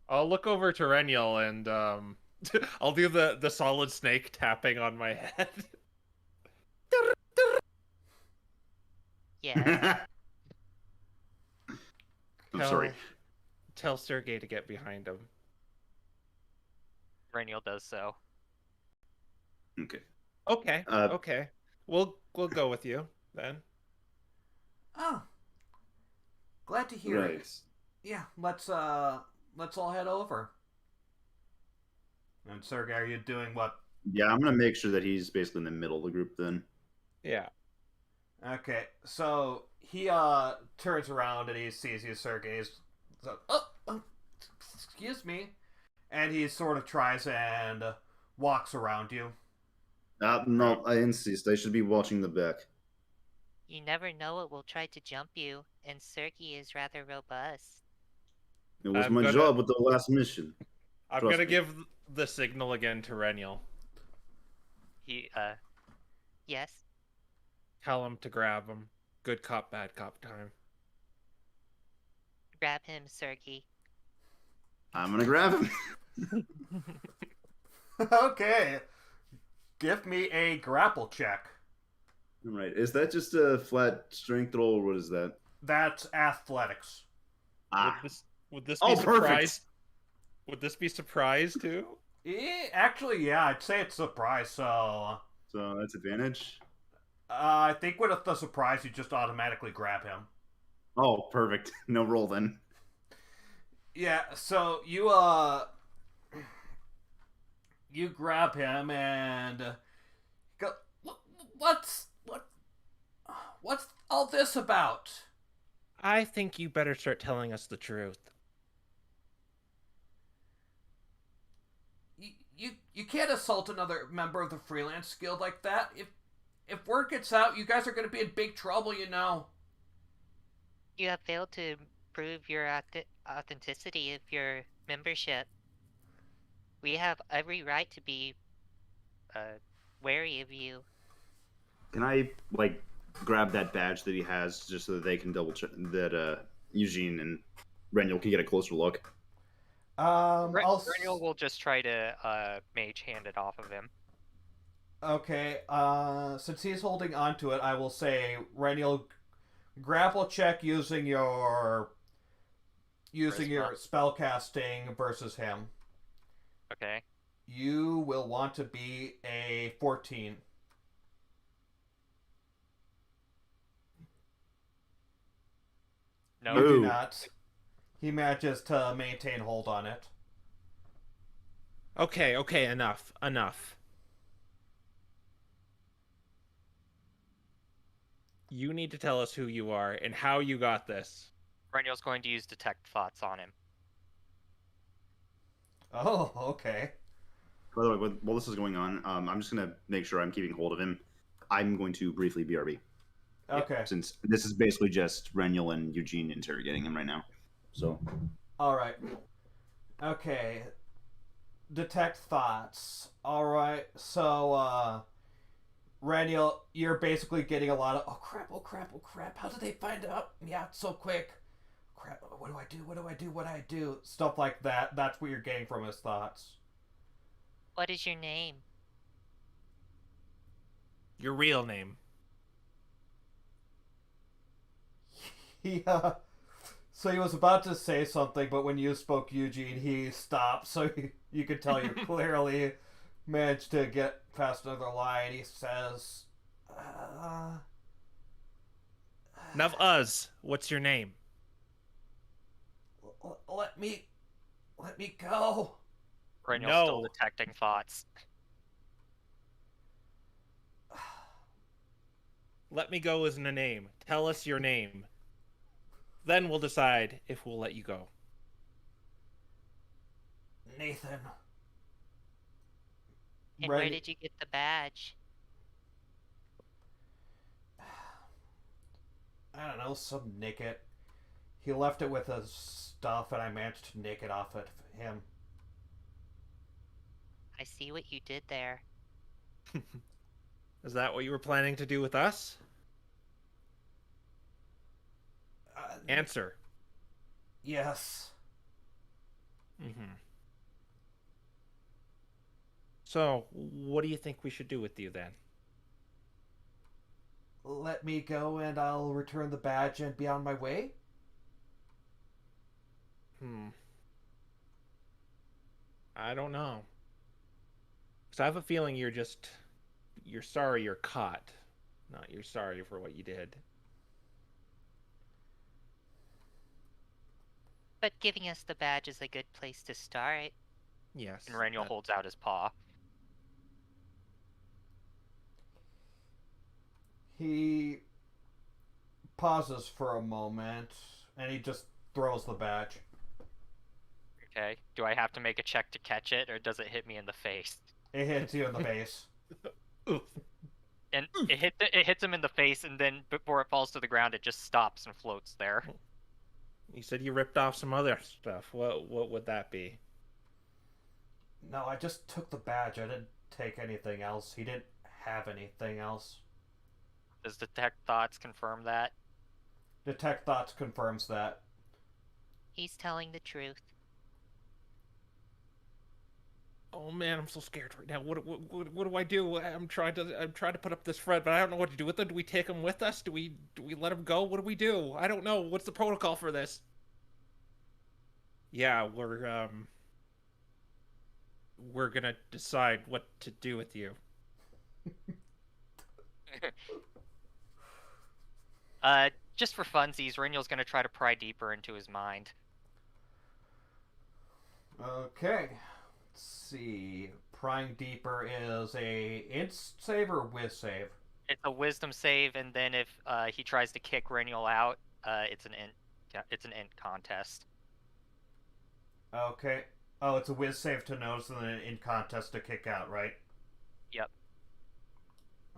I'll look over to Reniel and I'll do the solid snake tapping on my head. Yeah. I'm sorry. Tell Sergey to get behind him. Reniel does so. Okay. Okay. Okay. We'll go with you then. Oh. Glad to hear Right. it. Yeah, let's all head over. And Sergey, are you doing what? Yeah, I'm gonna make sure that he's basically in the middle of the group then. Yeah. Okay, so he turns around and he sees you, Sergey. He's so, excuse me, and he sort of tries and walks around you. No, I insist. I should be watching the back. You never know it will try to jump you, and Sergey is rather robust. It was I'm my gonna- job with the last mission. I'm Trust gonna me. give the signal again to Reniel. He Yes? Tell him to grab him. Good cop, bad cop time. Grab him, Sergey. I'm gonna grab him. Okay, give me a grapple check. All right. Is that just a flat strength roll, or what is that? That's athletics. Would this Oh, be perfect. surprise? Would this be surprise too? Actually, yeah, I'd say it's surprise. So So that's advantage. I think with the surprise, you just automatically grab him. Oh, perfect. No roll then. Yeah, so you grab him and go. What's all this about? I think you better start telling us the truth. You can't assault another member of the Freelance Guild like that. If word gets out, you guys are going to be in big trouble, you know. You have failed to prove your authenticity of your membership. We have every right to be wary of you. Can I like grab that badge that he has just so that they can double check that Eugene and Reniel can get a closer look? Renial will just try to mage hand it off of him. Okay, since he's holding onto it, I will say, Renial, grapple check using your Charisma. spell casting versus him. Okay. You will want to be a 14. No. You do Ooh. not. He manages to maintain hold on it. Okay, enough. You need to tell us who you are and how you got this. Renial's going to use detect thoughts on him. Oh, okay. By the way, while this is going on, I'm just gonna make sure I'm keeping hold of him. I'm going to briefly BRB. Okay. Since this is basically just Renial and Eugene interrogating him right now. So. Alright. Okay. Detect thoughts. Alright, so, Raniel, you're basically getting a lot of, oh crap, how did they find out? Yeah, so quick. Crap, what do I do? Stuff like that. That's what you're getting from his thoughts. What is your name? Your real name. So he was about to say something, but when you spoke Eugene, he stopped, so you could tell you clearly managed to get past another lie, and he says, Now, what's your name? let me go. Renial's still No. detecting thoughts. Let me go isn't a name. Tell us your name. Then we'll decide if we'll let you go. Nathan. And where did you get the badge? I don't know, some nick it. He left it with his stuff, and I managed to nick it off of him. I see what you did there. Is that what you were planning to do with us? Answer. Yes. Mm-hmm. So, what do you think we should do with you then? Let me go, and I'll return the badge and be on my way? I don't know. Because I have a feeling you're sorry you're caught. Not you're sorry for what you did. But giving us the badge is a good place to start. Yes. And Renial holds out his paw. He pauses for a moment, and he just throws the badge. Okay. Do I have to make a check to catch it, or does it hit me in the face? It hits you in the face. Oof. And it hits him in the face, and then before it falls to the ground, it just stops and floats there. You said you ripped off some other stuff. What would that be? No, I just took the badge. I didn't take anything else. He didn't have anything else. Does Detect Thoughts confirm that? Detect Thoughts confirms that. He's telling the truth. Oh man, I'm so scared right now. What do I do? I'm trying to put up this front, but I don't know what to do with them. Do we take them with us? Do we let them go? What do we do? I don't know. What's the protocol for this? Yeah, we're gonna decide what to do with you. Just for funsies, Renial's gonna try to pry deeper into his mind. Okay. Let's see. Prying deeper is a int save or whiz save? It's a wisdom save, and then if he tries to kick Renial out, it's an int contest. Okay. Oh, it's a whiz save to notice and then an int contest to kick out, right? Yep.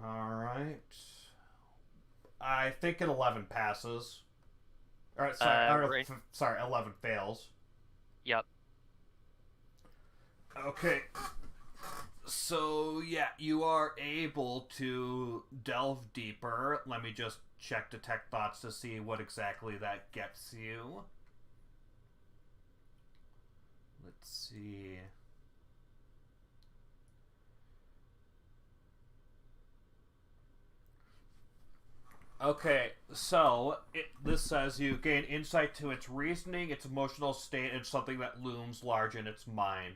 Alright. I think an 11 passes. Alright, sorry, 11 fails. Yep. Okay. So, yeah, you are able to delve deeper. Let me just check Detect Thoughts to see what exactly that gets you. Let's see. Okay, so this says you gain insight to its reasoning, its emotional state, and something that looms large in its mind.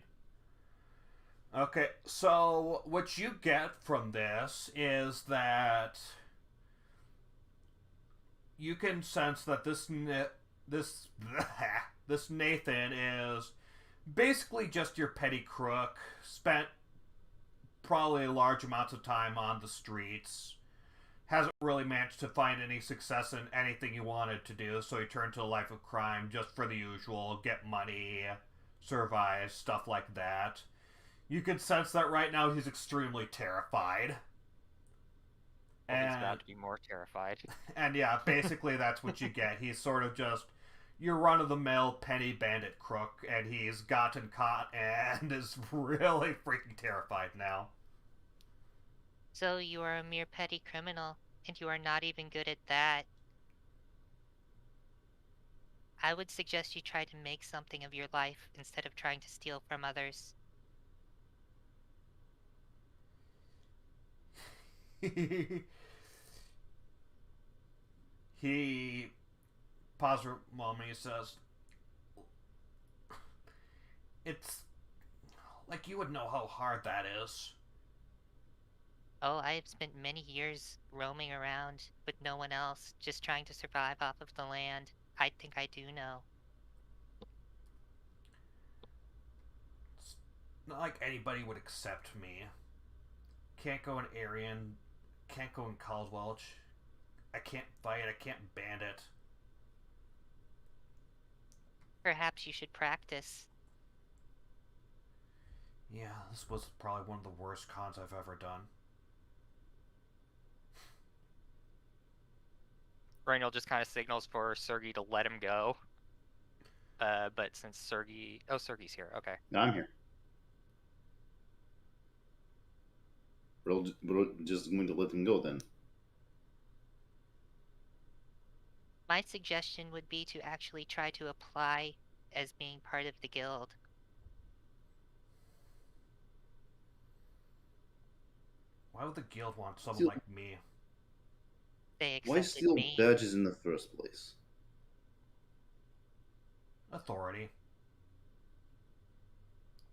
Okay, so what you get from this is that you can sense that this this Nathan is basically just your petty crook, spent probably large amounts of time on the streets, hasn't really managed to find any success in anything he wanted to do, so he turned to a life of crime just for the usual, get money, survive, stuff like that. You can sense that right now he's extremely terrified. Well, he's about to be more terrified. And yeah, basically that's what you get. He's sort of just your run-of-the-mill penny bandit crook, and he's gotten caught and is really freaking terrified now. So you are a mere petty criminal, and you are not even good at that. I would suggest you try to make something of your life instead of trying to steal from others. He pauses for a moment. He says, "It's like you would know how hard that is." Oh, I have spent many years roaming around with no one else, just trying to survive off of the land. I think I do know. It's not like anybody would accept me. Can't go in Arian. Can't go in Caldwell. I can't fight. I can't bandit. Perhaps you should practice. Yeah, this was probably one of the worst cons I've ever done. Raniel just kind of signals for Sergey to let him go. But since Sergey... Oh, Sergey's here. Okay. No, I'm here. We're just going to let him go then. My suggestion would be to actually try to apply as being part of the guild. Why would the guild want someone Still- like me? They Why accepted steal me. badges in the first place? Authority.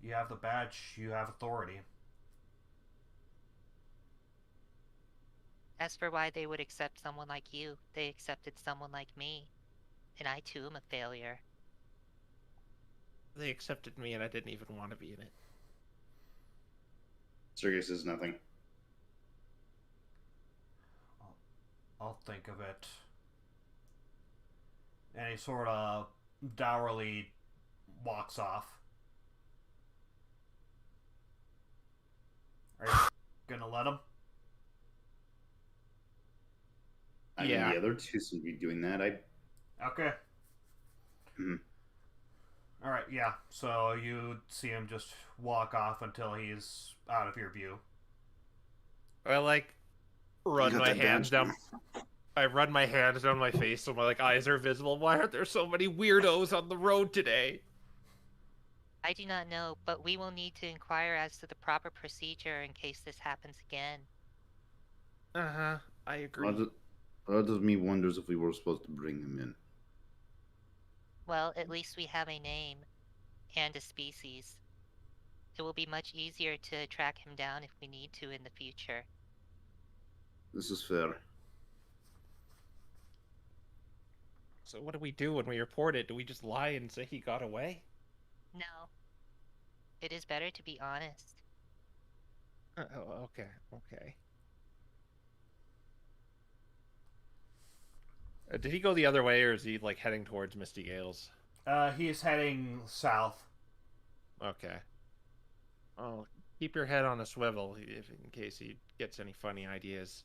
You have the badge, you have authority. As for why they would accept someone like you, they accepted someone like me. And I too am a failure. They accepted me, and I didn't even want to be in it. Sergey says nothing. I'll think of it. And he sort of dourly walks off. Are you gonna let him? I mean, Yeah. the other two seem to be doing that. Okay. Mhm. Alright, yeah. So you see him just walk off until he's out of your view. I run got my that hands badge. down. I run my hands down my face so my eyes are visible. Why aren't there so many weirdos on the road today? I do not know, but we will need to inquire as to the proper procedure in case this happens again. Uh-huh. I agree. Part of me wonders if we were supposed to bring him in. Well, at least we have a name and a species. It will be much easier to track him down if we need to in the future. This is fair. So what do we do when we report it? Do we just lie and say he got away? No. It is better to be honest. Oh, okay, okay. Did he go the other way, or is he heading towards Misty Gales? He's heading south. Okay. Oh, keep your head on a swivel in case he gets any funny ideas.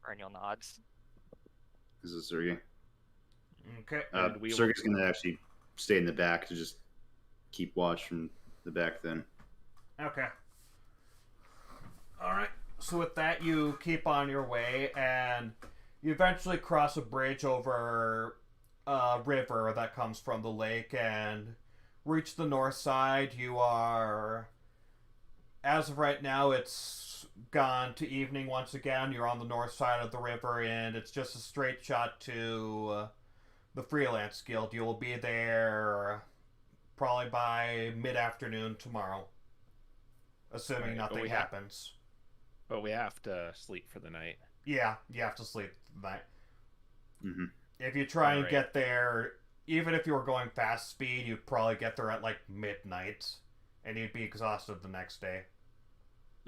Raniel nods. This is Sergey. Okay. And we will- Sergey's going to actually stay in the back to just keep watch from the back then. Okay. Alright. So with that, you keep on your way, and you eventually cross a bridge over river that comes from the lake and reach the north side. You are, as of right now, it's gone to evening once again. You're on the north side of the river, and it's just a straight shot to the Freelance Guild. You will be there probably by mid-afternoon tomorrow, assuming Right, nothing happens. But we have to sleep for the night. Yeah, you have to sleep tonight. Mm-hmm. If you try and Alright. get there, even if you were going fast speed, you'd probably get there at like midnight, and you'd be exhausted the next day.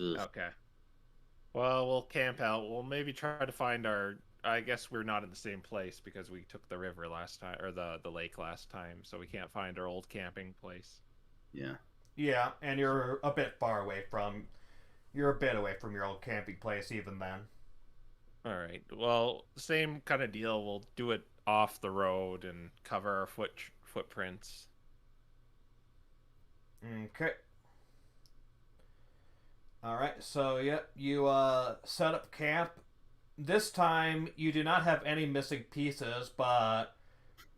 Okay. Well, we'll camp out. We'll maybe try to find our... I guess we're not in the same place because we took the river last time, or the lake last time, so we can't find our old camping place. Yeah. Yeah, and you're a bit far away from... You're a bit away from your old camping place even then. Alright. Well, same kind of deal. We'll do it off the road and cover our footprints. Okay. Alright, so yep, you set up camp. This time, you do not have any missing pieces, but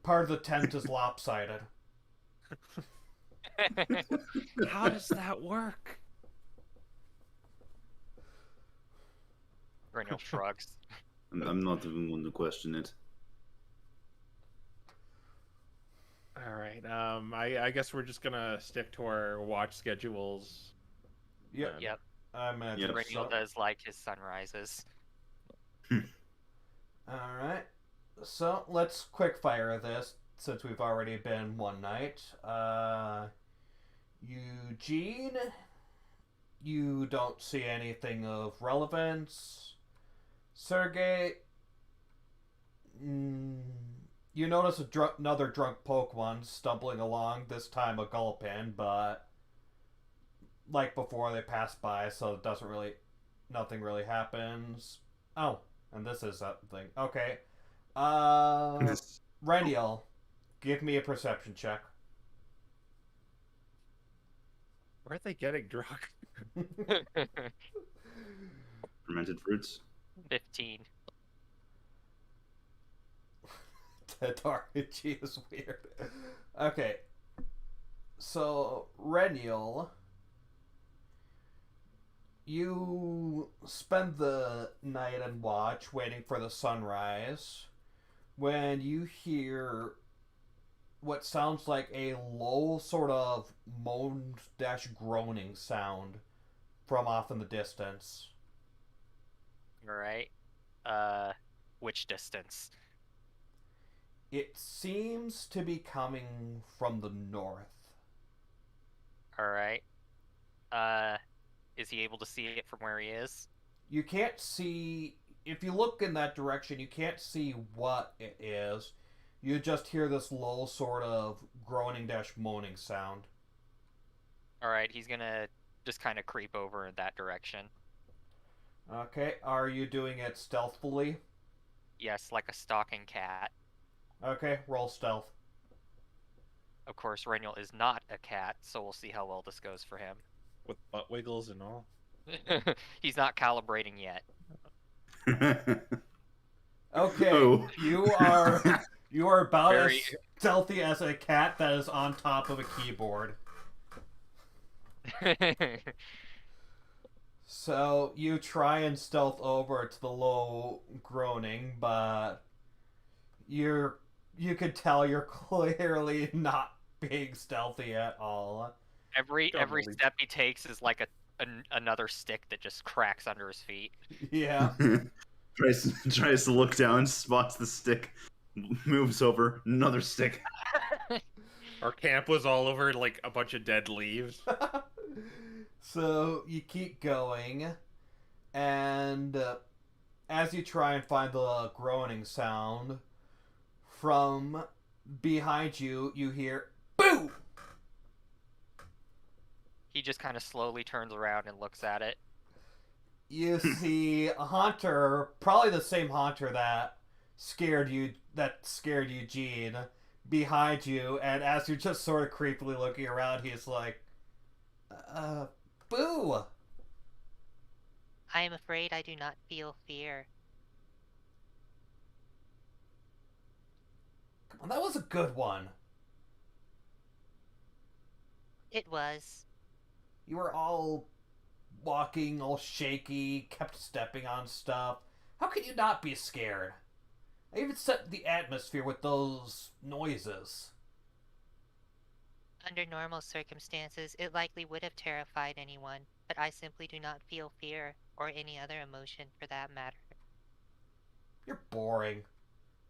part of the tent is lopsided. How does that work? Reniel shrugs. I'm not even going to question it. All right. I guess we're just gonna stick to our watch schedules. Yep. and- Yep. I'm at Yep. Reniel does like his sunrises. Alright. So, let's quickfire this, since we've already been one night. Eugene, you don't see anything of relevance. Sergey, you notice another drunk Pokemon stumbling along, this time a Gulpin, but like before they pass by, so it doesn't really, nothing really happens. Oh, and this is that thing. Okay. Reniel, give me a perception check. Where are they getting drunk? Fermented fruits. 15. Tadaruchi is weird. Okay. So, Reniel, you spend the night and watch waiting for the sunrise when you hear what sounds like a low sort of moan-groaning sound from off in the distance. Alright. Which distance? It seems to be coming from the north. Alright. Is he able to see it from where he is? You can't see... If you look in that direction, you can't see what it is. You just hear this low sort of groaning-moaning sound. Alright, he's gonna just kind of creep over in that direction. Okay, are you doing it stealthily? Yes, like a stalking cat. Okay, roll stealth. Of course, Reniel is not a cat, so we'll see how well this goes for him. With butt wiggles and all. He's not calibrating yet. Okay, Oh. you are about Very- as stealthy as a cat that is on top of a keyboard. So you try and stealth over to the low groaning, but you could tell you're clearly not being stealthy at all. every Don't believe- step he takes is like another stick that just cracks under his feet. Yeah. tries to look down, spots the stick, moves over, another stick. Our camp was all over like a bunch of dead leaves. So you keep going, and as you try and find the groaning sound, from behind you, you hear "boo." He just kind of slowly turns around and looks at it. You see a haunter, probably the same haunter that scared Eugene, behind you, and as you're just sort of creepily looking around, he's like, boo! I am afraid I do not feel fear. Well, that was a good one. It was. You were all walking, all shaky, kept stepping on stuff. How could you not be scared? I even set the atmosphere with those noises. Under normal circumstances, it likely would have terrified anyone, but I simply do not feel fear, or any other emotion for that matter. You're boring.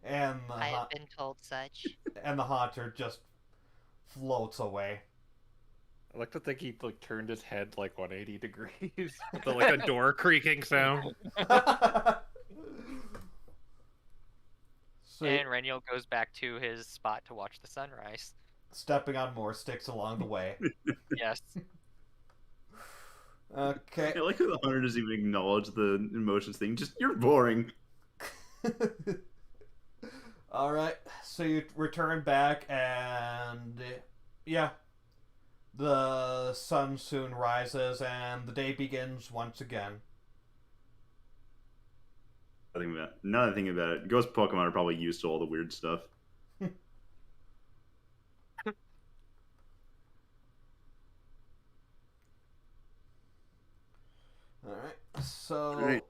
And I have been told such. and the haunter just floats away. I like to think he like turned his head like 180 degrees with the, like a door creaking sound. So, And Reniel goes back to his spot to watch the sunrise. stepping on more sticks along the way. Yes. Okay. I like how the hunter doesn't even acknowledge the emotions thing. Just, you're boring. Alright, so you return back, and yeah, the sun soon rises, and the day begins once again. Now that I think about it, ghost Pokemon are probably used to all the weird stuff. Alright, so Alright.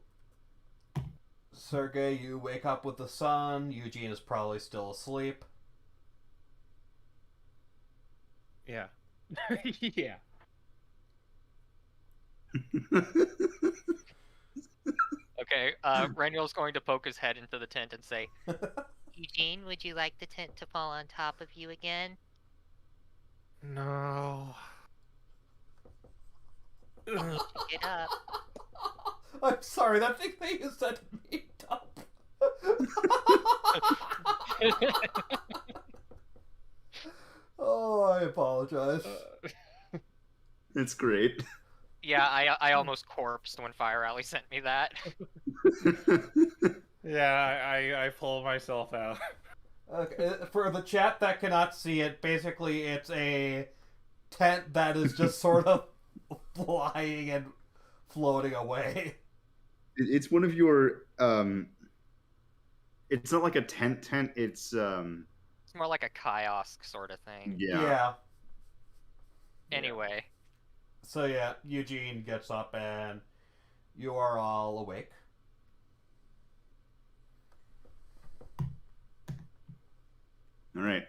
Sergey, you wake up with the sun. Eugene is probably still asleep. Yeah. Yeah. Okay, Reniel's going to poke his head into the tent and say, Eugene, would you like the tent to fall on top of you again? No. Ugh. Get up. I'm sorry, that thing that you said made up. Oh, I apologize. It's great. yeah, I almost corpsed when Fire Alley sent me that. Yeah, I pull myself out. Okay, for the chat that cannot see it, basically it's a tent that is just sort of flying and floating away. It's one of your it's not like a tent, it's It's more like a kiosk sort of thing. yeah. Anyway, So yeah, Eugene gets up and you are all awake. All right.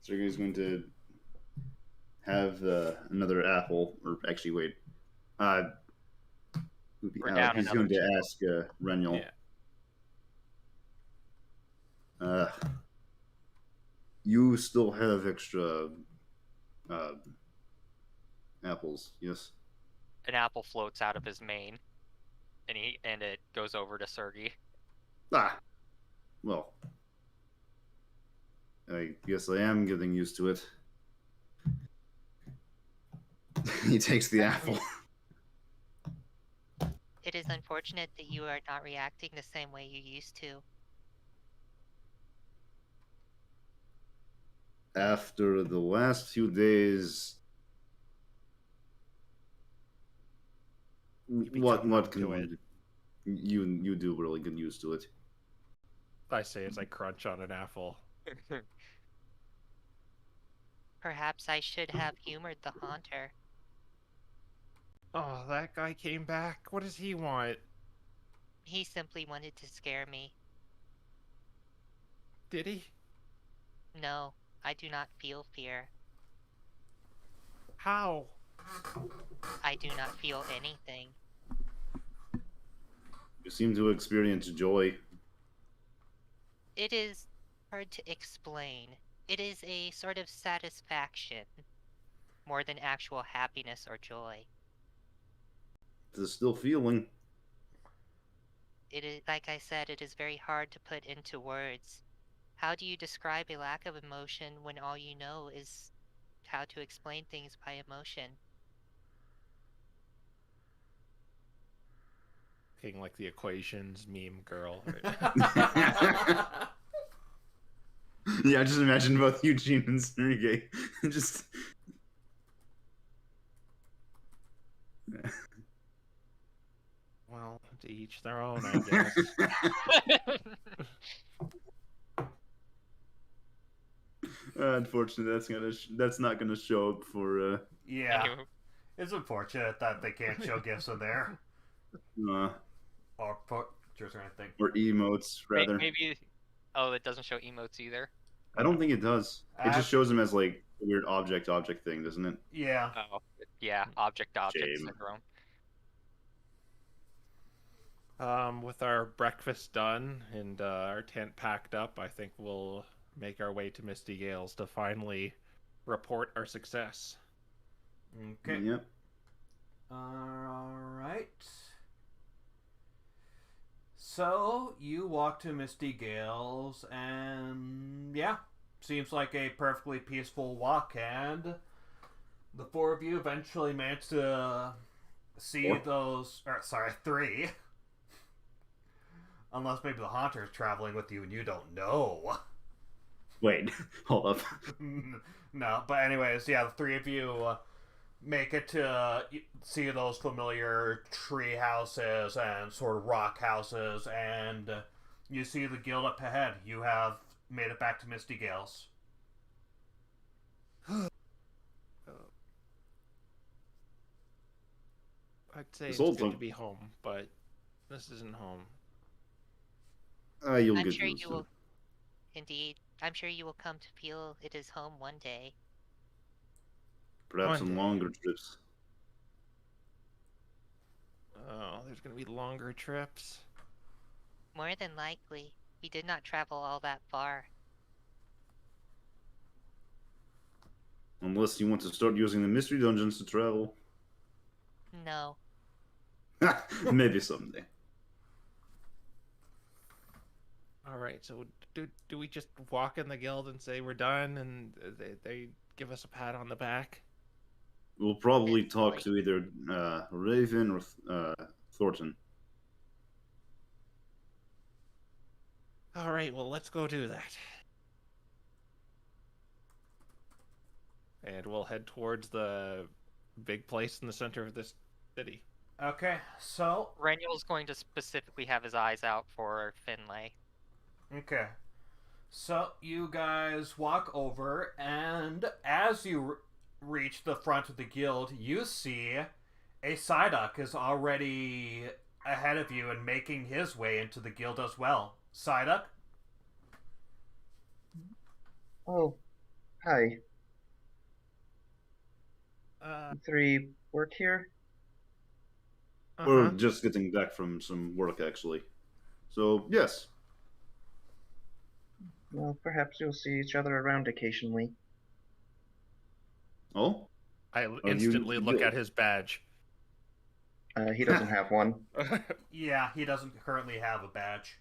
Sergey's going to have another apple, or actually, wait. We're down he's another going to two. ask Reniel. Yeah. You still have extra apples, yes? an apple floats out of his mane, and it goes over to Sergey. Ah, well, I guess I am getting used to it. He takes the apple. It is unfortunate that you are not reacting the same way you used to. After the last few days, what numb can to we it. do? You do really get used to it. I say as I crunch on an apple. Perhaps I should have humored the haunter. Oh, that guy came back. What does he want? He simply wanted to scare me. Did he? No, I do not feel fear. How? I do not feel anything. You seem to experience joy. It is hard to explain. It is a sort of satisfaction, more than actual happiness or joy. It's still feeling. It is, like I said, it is very hard to put into words. How do you describe a lack of emotion when all you know is how to explain things by emotion? King like the equations meme girl. Yeah, just imagine both Eugene and Sergey. Just. Well, to each their own, I guess. Unfortunately, that's not gonna show up for Yeah, Anyway, it's unfortunate that they can't show gifts in there uh or pictures or anything. or emotes rather. maybe. Oh, it doesn't show emotes either. I don't think it does. It just shows them as like a weird object thing, doesn't it? Yeah. Oh, yeah, object Shame. syndrome. With our breakfast done and our tent packed up, I think we'll make our way to Misty Gales to finally report our success. Okay. Yep. Alright. So, you walk to Misty Gales, and yeah, seems like a perfectly peaceful walk, and the four of you eventually manage to see three. Unless maybe the Haunter is traveling with you and you don't know. Wait, hold up. No, but anyways, yeah, the three of you make it to see those familiar tree houses and sort of rock houses, and you see the guild up ahead. You have made it back to Misty Gales. I'd say This it's old good one- to be home, but this isn't home. You'll I'm get sure those you soon. will. Indeed, I'm sure you will come to feel it is home one day. Perhaps One some day. longer trips. Oh, there's gonna be longer trips. More than likely, we did not travel all that far. Unless you want to start using the mystery dungeons to travel. No. Maybe someday. All right, so do we just walk in the guild and say we're done, and they give us a pat on the back? We'll probably talk Eventually. to either Raven or Thornton. All right, well, let's go do that. And we'll head towards the big place in the center of this city. Okay, so Raniel's going to specifically have his eyes out for Finlay. okay, so you guys walk over, and as you reach the front of the guild, you see a Psyduck is already ahead of you and making his way into the guild as well. Psyduck? Oh, hi. Uh, You three work here? We're uh-huh. just getting back from some work, actually. So, yes. Well, perhaps you'll see each other around occasionally. Oh? I you instantly look guild? at his badge. He doesn't have one. Yeah, he doesn't currently have a badge.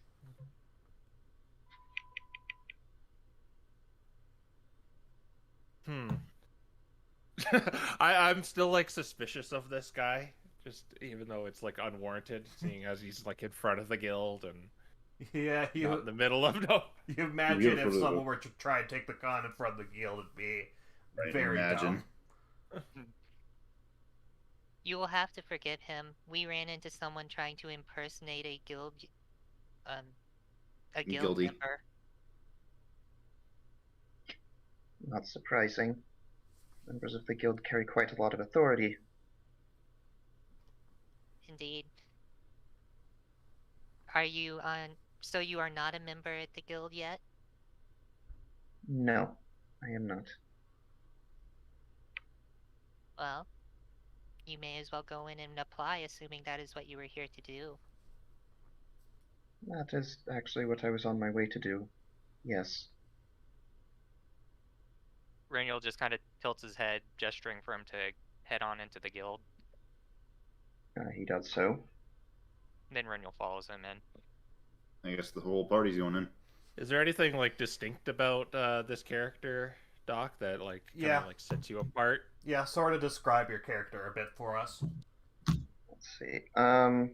I'm still like suspicious of this guy, just even though it's like unwarranted, seeing as he's like in front of the guild and Yeah, not in you the middle of no. you imagine Guild if for the- someone were to try and take the con in front of the guild, it'd be Right, very imagine. dumb. You will have to forgive him. We ran into someone trying to impersonate a guild Guildie. member. Not surprising. Members of the guild carry quite a lot of authority. Indeed. Are you on so you are not a member at the guild yet? No, I am not. Well, you may as well go in and apply, assuming that is what you were here to do. That is actually what I was on my way to do. Yes. Raniel just kind of tilts his head, gesturing for him to head on into the guild. He does so. Then Raniel follows him in. I guess the whole party's going in. Is there anything like distinct about this character, Doc, that like kind Yeah. of like sets you apart? Yeah, sort of describe your character a bit for us. Let's see. So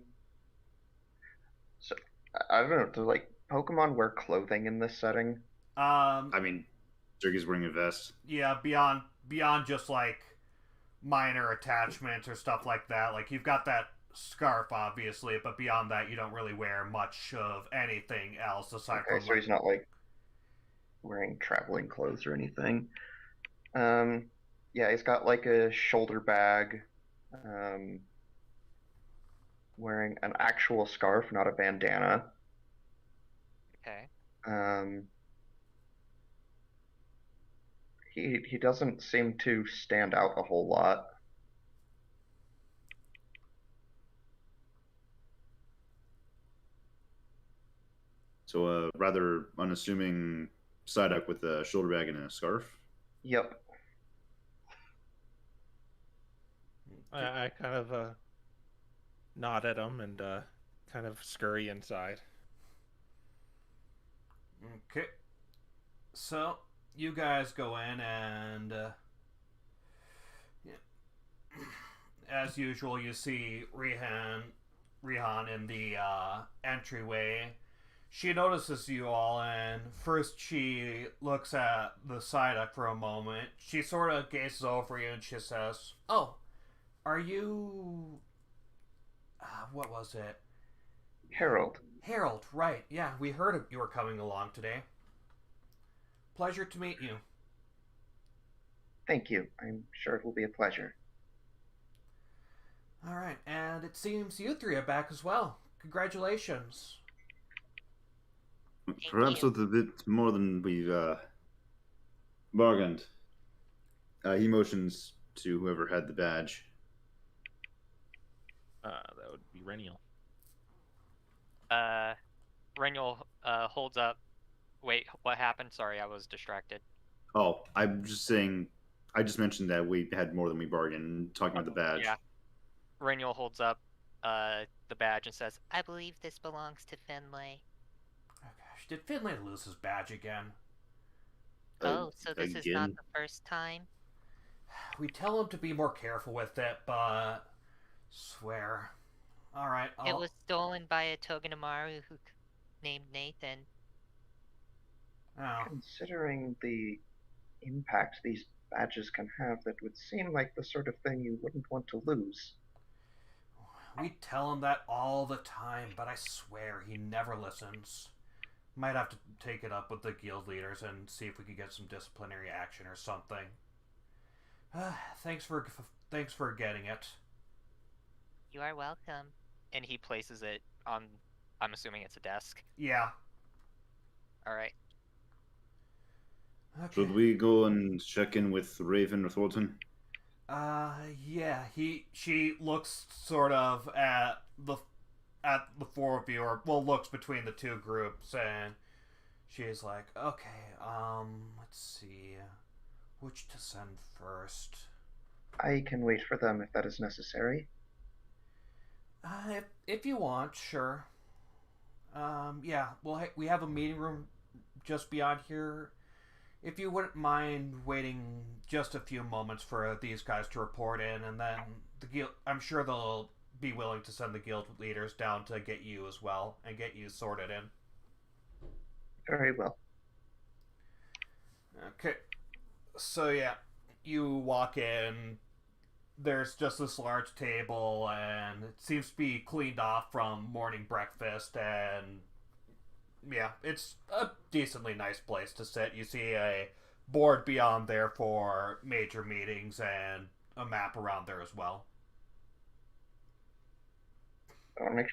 I don't know. Do like Pokemon wear clothing in this setting? I mean, Jerky's wearing a vest. Yeah, beyond just like minor attachments or stuff like that. Like you've got that scarf, obviously, but beyond that, you don't really wear much of anything else aside Okay, from. so he's not like wearing traveling clothes or anything. Yeah, he's got like a shoulder bag, wearing an actual scarf, not a bandana. Okay. He doesn't seem to stand out a whole lot. So a rather unassuming Psyduck with a shoulder bag and a scarf. Yep. I kind of nod at him and kind of scurry inside. Okay. So, you guys go in and as usual, you see Rihan in the entryway. She notices you all, and first she looks at the Psyduck for a moment. She sort of gazes over you and she says, "Oh, are you... what was it? Harold. Harold, right. Yeah, we heard you were coming along today. Pleasure to meet you." Thank you. I'm sure it will be a pleasure. Alright, and it seems you three are back as well. Congratulations. Perhaps you. with a bit more than we've bargained. He motions to whoever had the badge. That would be Renial. Renial holds up. Wait, what happened? Sorry, I was distracted. Oh, I'm just saying. I just mentioned that we had more than we bargained. Talking about the badge. Yeah. Renial holds up the badge and says, I believe this belongs to Finlay. Oh gosh, did Finlay lose his badge again? Oh, so this is not again? the first time? We tell him to be more careful with it, but... swear. Alright, It was stolen by a Togedemaru who named Nathan. Oh. Considering the impact these badges can have, that would seem like the sort of thing you wouldn't want to lose. We tell him that all the time, but I swear he never listens. Might have to take it up with the guild leaders and see if we can get some disciplinary action or something. Thanks for getting it. You are welcome. and he places it on, I'm assuming it's a desk. Yeah. Alright. Okay. Should we go and check in with Raven or Thornton? Yeah. She looks sort of at the four of you, or looks between the two groups, and she's like, okay, let's see, which to send first. I can wait for them if that is necessary. If you want, sure. Yeah. Well, we have a meeting room just beyond here. If you wouldn't mind waiting just a few moments for these guys to report in, and then the guild, I'm sure they'll be willing to send the guild leaders down to get you as well and get you sorted in. Very well. Okay. So yeah, you walk in. There's just this large table, and it seems to be cleaned off from morning breakfast, and yeah, it's a decently nice place to sit. You see a board beyond there for major meetings and a map around there as well.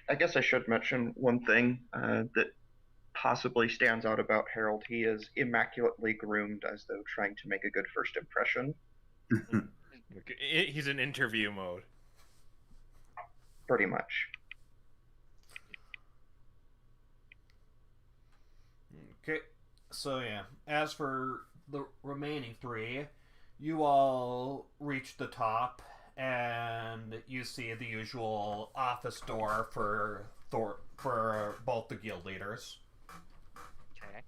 I guess I should mention one thing that possibly stands out about Harold. He is immaculately groomed, as though trying to make a good first impression. He's in interview mode. Pretty much. Okay, so yeah, as for the remaining three, you all reach the top, and you see the usual office door for both the guild leaders. Okay.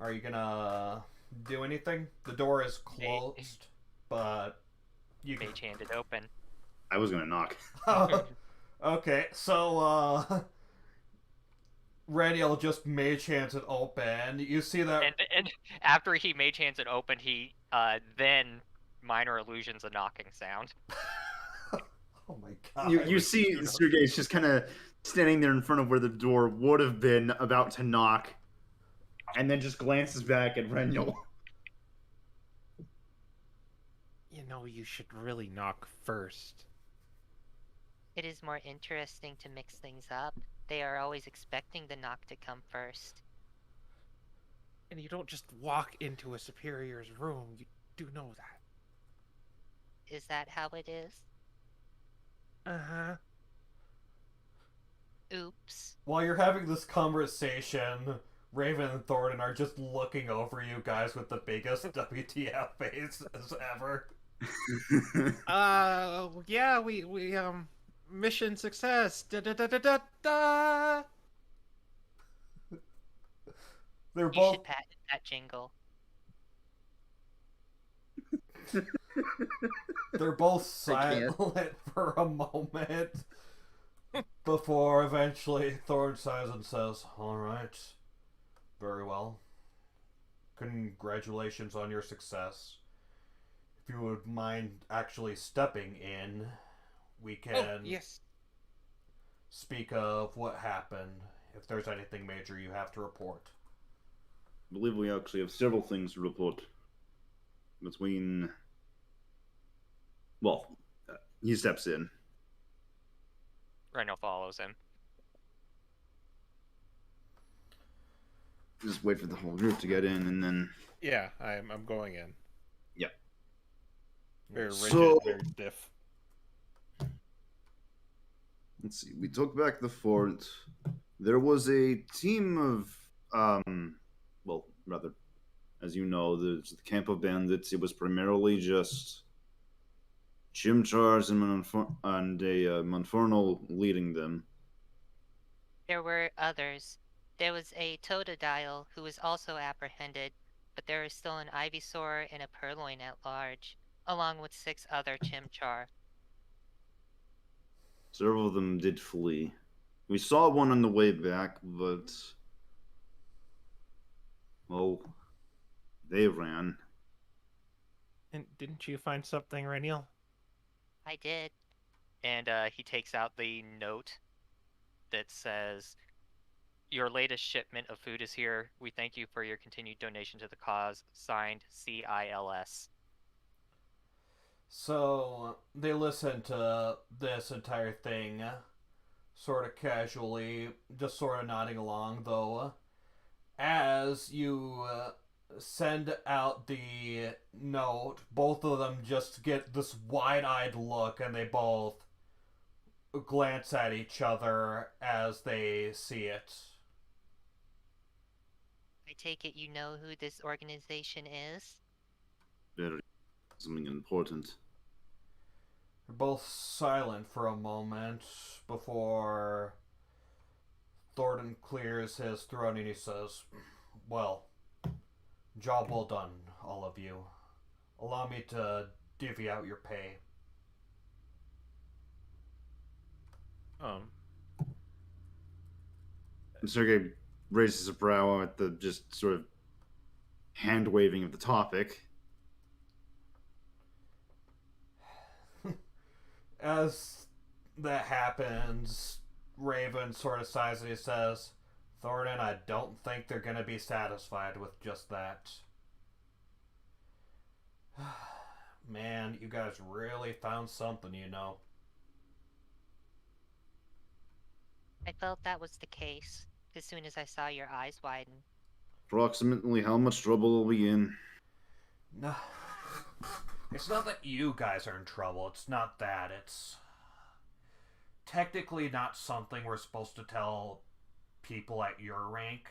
Are you gonna do anything? The door is closed, but you can... Mage hand it open. I was gonna knock. Okay, so Radial just mage hands it open. You see that? And after he mage hands it open, he then minor illusions a knocking sound. Oh my god! You see Sergei's just kind of standing there in front of where the door would have been, about to knock. and then just glances back at Renyel. You know, you should really knock first. It is more interesting to mix things up. They are always expecting the knock to come first. And you don't just walk into a superior's room. You do know that. Is that how it is? Uh-huh. Oops. While you're having this conversation, Raven and Thornton are just looking over you guys with the biggest WTF faces ever. Yeah, we mission success. Da da da da da da. They're You both should patent that jingle. they're both I can't. silent for a moment before eventually Thorn sighs and says, "All right, very well. Congratulations on your success. If you would mind actually stepping in, we can Oh, yes. speak of what happened. If there's anything major you have to report." I believe we actually have several things to report. Between... Well, he steps in. Rhino follows him. Just wait for the whole group to get in, and then... Yeah, I'm going in. Yep. Very rigid, So- very stiff. Let's see. We took back the fort. There was a team of, well, rather, as you know, the camp of bandits. It was primarily just Chimchars and a Monferno leading them. There were others. There was a Totodile who was also apprehended, but there is still an Ivysaur and a Purloin at large, along with 6 other Chimchar. Several of them did flee. We saw one on the way back, but... well, they ran. And didn't you find something, Reniel? I did. And he takes out the note that says, "Your latest shipment of food is here. We thank you for your continued donation to the cause. Signed, CILS." So they listen to this entire thing sort of casually, just sort of nodding along, though. As you send out the note, both of them just get this wide-eyed look, and they both glance at each other as they see it. I take it you know who this organization is? Very something important. They're both silent for a moment before Thornton clears his throat and he says, "Well, job well done, all of you. Allow me to divvy out your pay." Sergey raises a brow at the just sort of hand waving of the topic. As that happens, Raven sort of sighs and he says, "Thornton, I don't think they're going to be satisfied with just that." Man, you guys really found something, you know. I felt that was the case as soon as I saw your eyes widen. Approximately how much trouble are we in? No, it's not that you guys are in trouble. It's not that. It's technically not something we're supposed to tell people at your rank.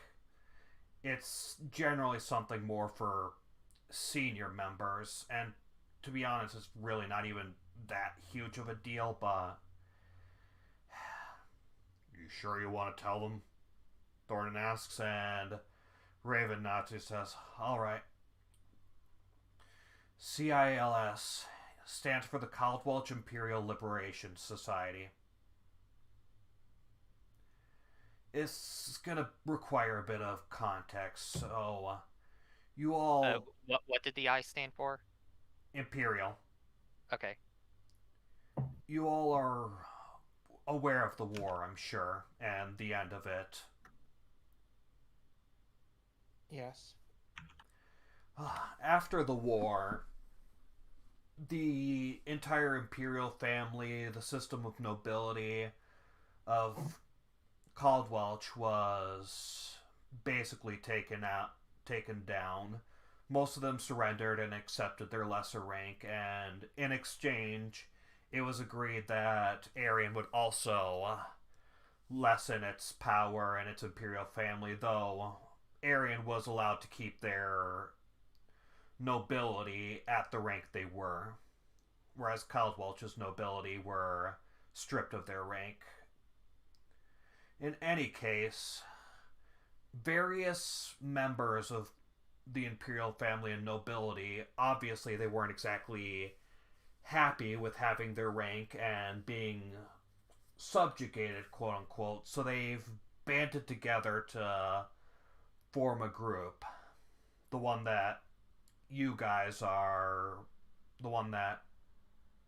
It's generally something more for senior members, and to be honest, it's really not even that huge of a deal, but... You sure you want to tell them? Thornton asks, and Raven nods and says, "Alright. CILS stands for the Caldwelch Imperial Liberation Society. It's gonna require a bit of context, so you all... What did the I stand for? Imperial. Okay. You all are aware of the war, I'm sure, and the end of it. Yes. After the war, the entire imperial family, the system of nobility of Caldwelch was basically taken down. Most of them surrendered and accepted their lesser rank, and in exchange, it was agreed that Arian would also lessen its power and its imperial family, though Arian was allowed to keep their nobility at the rank they were, whereas Caldwelch's nobility were stripped of their rank. In any case, various members of the imperial family and nobility, obviously they weren't exactly happy with having their rank and being subjugated, quote unquote, so they've banded together to form a group. The one that you guys are. The one that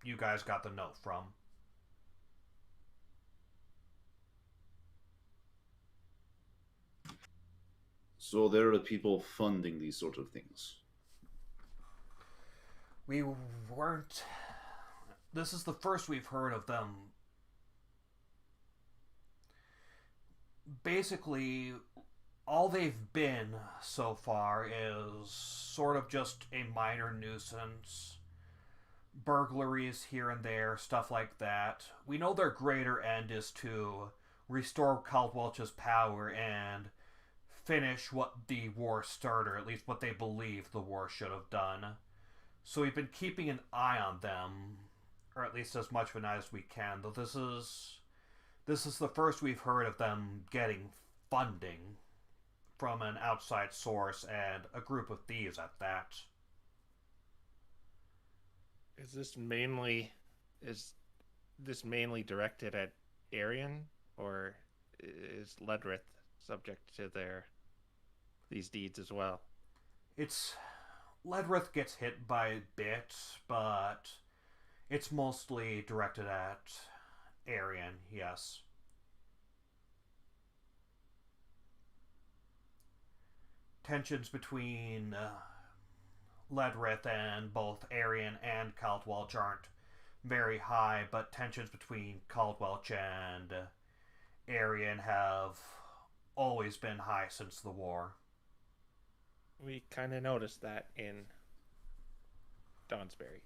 you guys got the note from. So there are the people funding these sort of things. We weren't. This is the first we've heard of them. Basically, all they've been so far is sort of just a minor nuisance. Burglaries here and there, stuff like that. We know their greater end is to restore Caldwelch's power and finish what the war started, or at least what they believe the war should have done. So we've been keeping an eye on them, or at least as much of an eye as we can. Though this is the first we've heard of them getting funding from an outside source, and a group of thieves at that. Is this mainly directed at Arian, or is Ledrith subject to these deeds as well? It's Ledrith gets hit by a bit, but it's mostly directed at Arian, yes. Tensions between Ledrith and both Arian and Caldwelch aren't very high, but tensions between Caldwelch and Arian have always been high since the war. We kind of noticed that in Donsbury.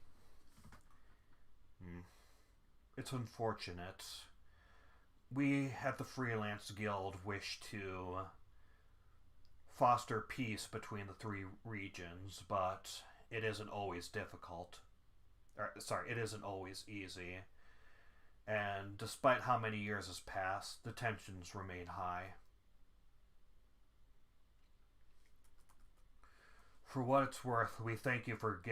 It's unfortunate. We at the Freelance Guild wish to foster peace between the three regions, but it isn't always difficult. It isn't always easy. And despite how many years has passed, the tensions remain high. For what it's worth, we thank you for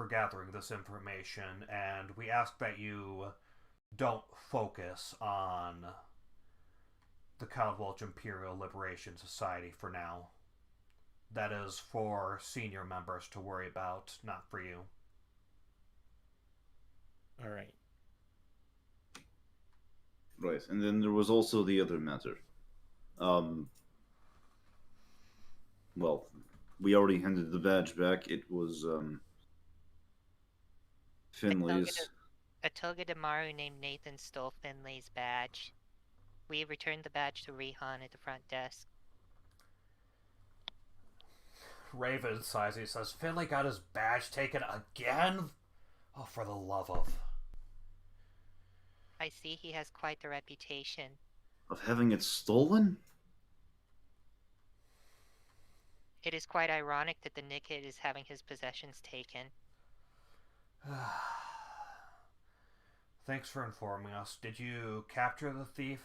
gathering this information, and we ask that you don't focus on the Caldwelch Imperial Liberation Society for now. That is for senior members to worry about, not for you. All right. Right, and then there was also the other matter. Well, we already handed the badge back. It was Finley's. A Togedemaru named Nathan stole Finlay's badge. We returned the badge to Rihan at the front desk. Raven sighs. He says, Finley got his badge taken again? Oh, for the love of... I see he has quite the reputation. Of having it stolen? It is quite ironic that the Nickit is having his possessions taken. Thanks for informing us. Did you capture the thief?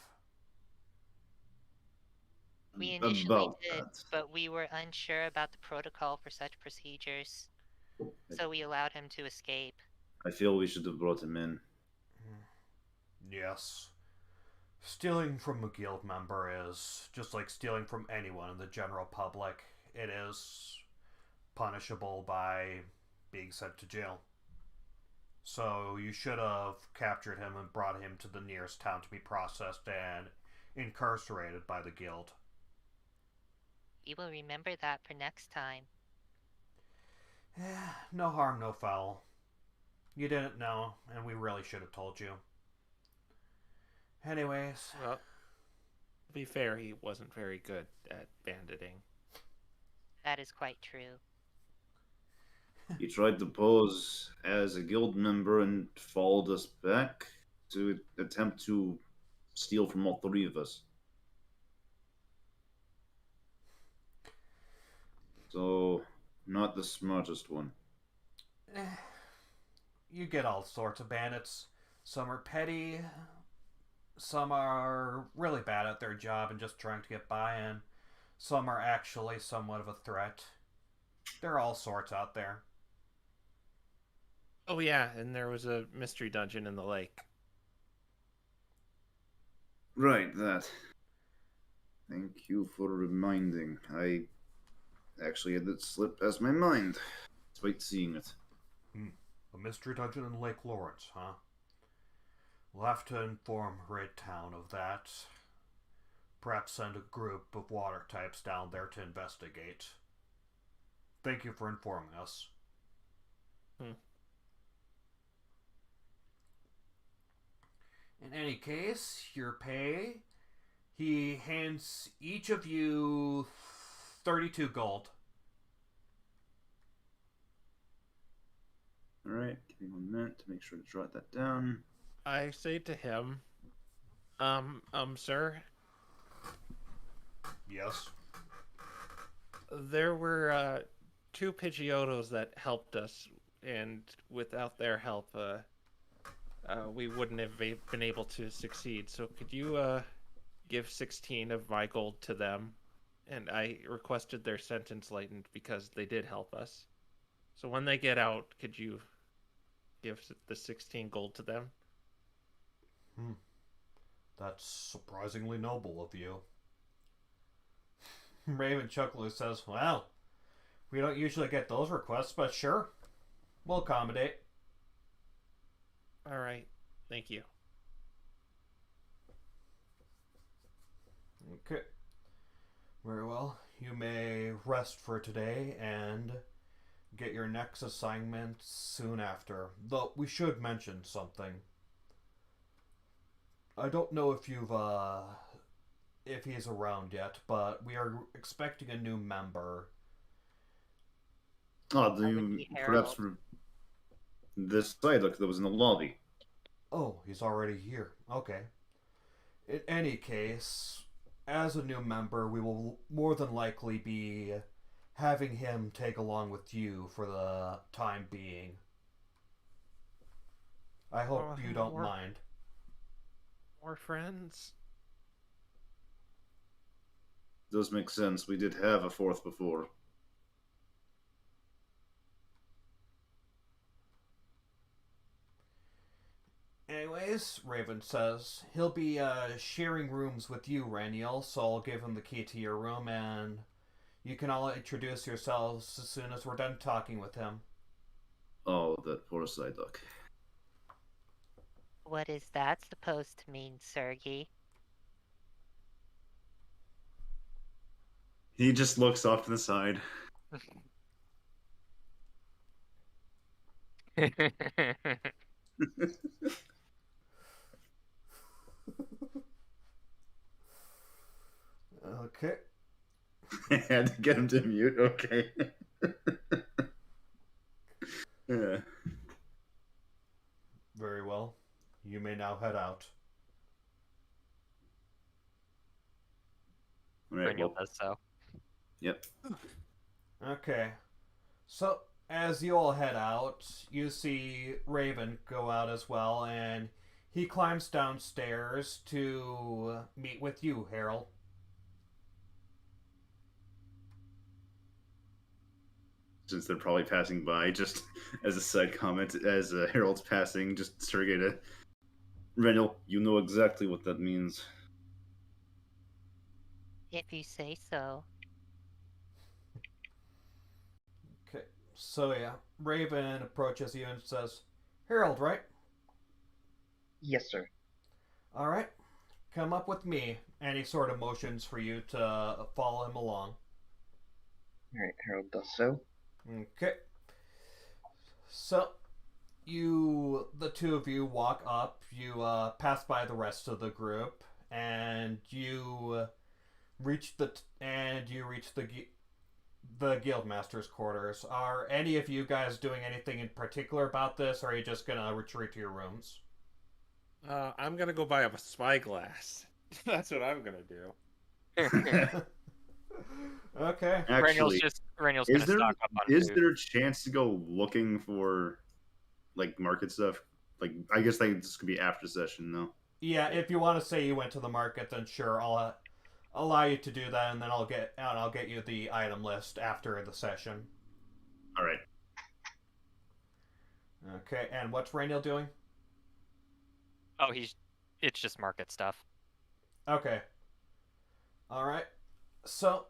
We initially did, but we were unsure about the protocol for such procedures, so we allowed him to escape. I feel we should have brought him in. Yes. Stealing from a guild member is just like stealing from anyone in the general public. It is punishable by being sent to jail. So you should have captured him and brought him to the nearest town to be processed and incarcerated by the guild. We will remember that for next time. No harm, no foul. You didn't know, and we really should have told you. Anyways, Well, to be fair, he wasn't very good at banditing. That is quite true. He tried to pose as a guild member and followed us back to attempt to steal from all three of us. So, not the smartest one. you get all sorts of bandits. Some are petty, some are really bad at their job and just trying to get by, and some are actually somewhat of a threat. There are all sorts out there. Oh yeah, and there was a mystery dungeon in the lake. Right, that. Thank you for reminding. I actually had that slip past my mind, despite seeing it. A mystery dungeon in Lake Lawrence, huh? We'll have to inform Red Town of that. Perhaps send a group of water types down there to investigate. Thank you for informing us. In any case, your pay, he hands each of you 32 gold. Alright, give me 1 minute to make sure to jot that down. I say to him, sir, Yes? there were 2 Pidgeotos that helped us, and without their help, we wouldn't have been able to succeed. So could you give 16 of my gold to them? And I requested their sentence lightened because they did help us. So when they get out, could you give the 16 gold to them? That's surprisingly noble of you. Raven chuckles says, well, we don't usually get those requests, but sure. We'll accommodate. All right. Thank you. Okay. Very well. You may rest for today and get your next assignment soon after. Though we should mention something. I don't know if he's around yet, but we are expecting a new member. Oh, do That would you be perhaps this Psyduck that was in the lobby? Oh, he's already here. Okay. In any case, as a new member, we will more than likely be having him take along with you for the time being. I hope you don't mind. More friends? Does make sense. We did have a fourth before. Anyways, Raven says, he'll be sharing rooms with you, Raniel, so I'll give him the key to your room, and you can all introduce yourselves as soon as we're done talking with him. Oh, that poor Psyduck. What is that supposed to mean, Sergey? He just looks off to the side. Okay. I had to get him to mute. Okay. Yeah. Very well. You may now head out. Right, Brynjol well, does so. yep. Okay. So, as you all head out, you see Raven go out as well, and he climbs downstairs to meet with you, Harold. Since they're probably passing by, just as a side comment, as Harold's passing, just Sergey to Randall, you know exactly what that means. If you say so. Okay. So, yeah, Raven approaches you and says, Harold, right? Yes, sir. Alright. Come up with me. And he sort of motions for you to follow him along. Alright, Harold does so. Okay. So, the two of you walk up, you pass by the rest of the group, and you reach the guildmaster's quarters. Are any of you guys doing anything in particular about this, or are you just gonna retreat to your rooms? I'm gonna go buy a spyglass. That's what I'm gonna do. Okay. Actually, Raniel's is gonna there stock up on is food. there a chance to go looking for like market stuff? Like, I guess this could be after session though. Yeah, if you want to say you went to the market, then sure, I'll allow you to do that, and then I'll get you the item list after the session. All right. Okay, and what's Rainiel doing? Oh, it's just market stuff. Okay. All right. So,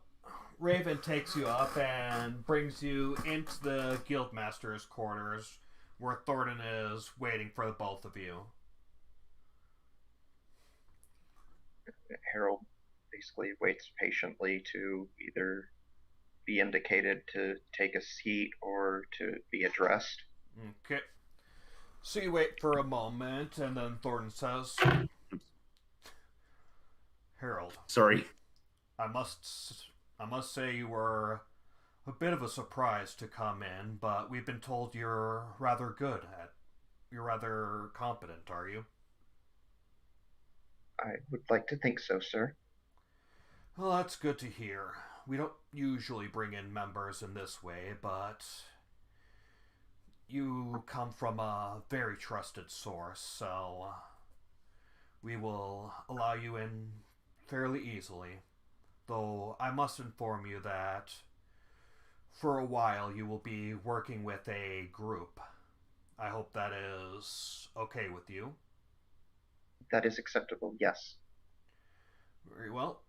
Raven takes you up and brings you into the guildmaster's quarters, where Thornton is waiting for the both of you. Harold basically waits patiently to either be indicated to take a seat or to be addressed. Okay. So you wait for a moment, and then Thornton says, "Harold, Sorry. I must say you were a bit of a surprise to come in, but we've been told you're rather competent, are you?" I would like to think so, sir. Well, that's good to hear. We don't usually bring in members in this way, but you come from a very trusted source, so we will allow you in fairly easily. Though I must inform you that for a while you will be working with a group. I hope that is okay with you. That is acceptable, yes. Very well.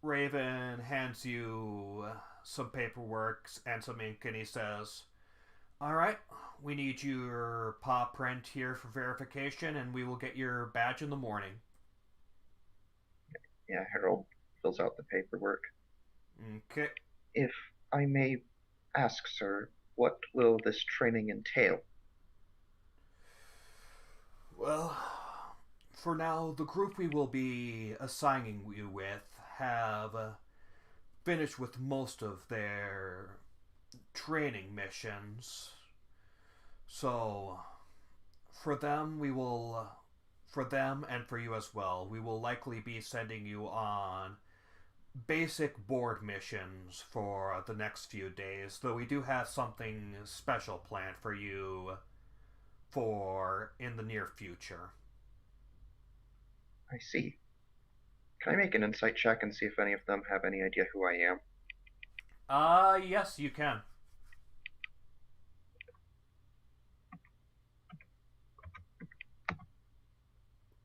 Raven hands you some paperwork and some ink, and he says, "All right, we need your paw print here for verification, and we will get your badge in the morning." Yeah, Harold fills out the paperwork. Okay. If I may ask, sir, what will this training entail? Well, for now, the group we will be assigning you with have finished with most of their training missions. So, for them, for them and for you as well, we will likely be sending you on basic board missions for the next few days, though we do have something special planned for you for in the near future. I see. Can I make an insight check and see if any of them have any idea who I am? Yes, you can.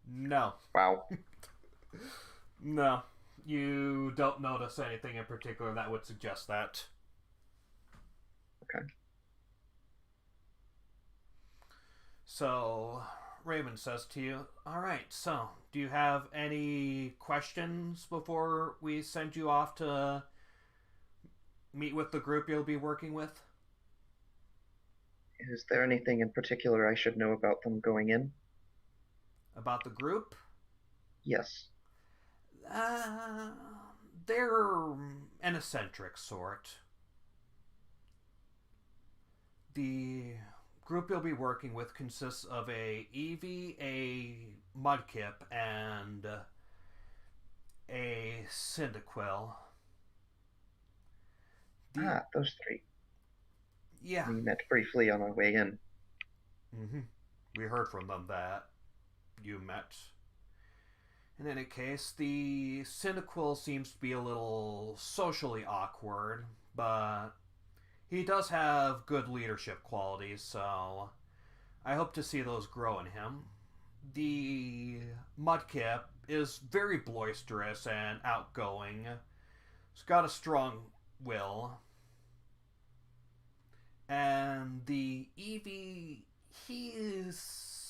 No. Wow. No. You don't notice anything in particular that would suggest that. Okay. So, Raven says to you, "All right, so do you have any questions before we send you off to meet with the group you'll be working with?" Is there anything in particular I should know about them going in? About the group? Yes. They're an eccentric sort. The group you'll be working with consists of a Eevee, a Mudkip, and a Cyndaquil. Those three. Yeah. We met briefly on our way in. We heard from them that you met. In any case, the Cyndaquil seems to be a little socially awkward, but he does have good leadership qualities, so I hope to see those grow in him. The Mudkip is very boisterous and outgoing. He's got a strong will. And the Eevee, he's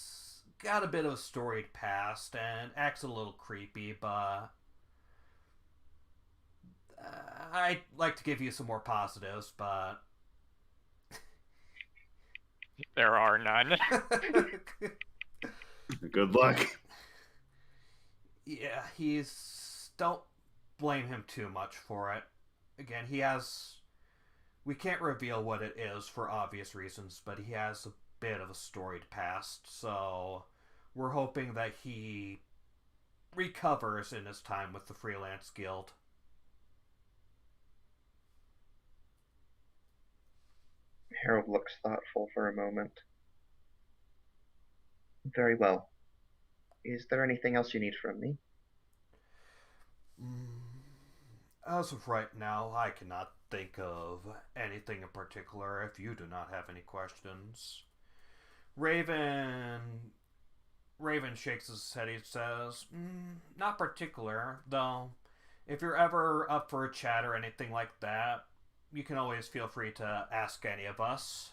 got a bit of a storied past and acts a little creepy, but I'd like to give you some more positives, but There are none. Good luck. yeah, he's... Don't blame him too much for it. Again, he has... We can't reveal what it is for obvious reasons, but he has a bit of a storied past, so we're hoping that he recovers in his time with the Freelance Guild. Harold looks thoughtful for a moment. Very well. Is there anything else you need from me? As of right now, I cannot think of anything in particular if you do not have any questions. Raven shakes his head. He says, not particular, though. If you're ever up for a chat or anything like that, you can always feel free to ask any of us.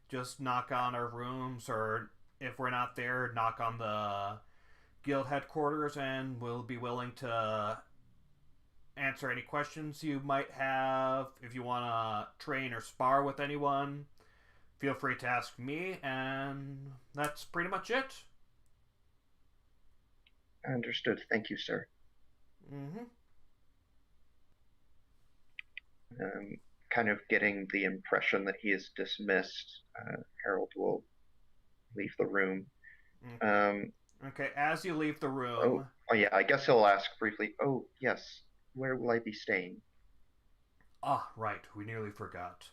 Just knock on our rooms, or if we're not there, knock on the guild headquarters, and we'll be willing to answer any questions you might have. If you want to train or spar with anyone, feel free to ask me, and that's pretty much it. Understood. Thank you, sir. Kind of getting the impression that he is dismissed, Harold will leave the room. Okay, as you leave the room... Oh yeah, I guess he'll ask briefly, oh, yes, where will I be staying? Ah, right, we nearly forgot.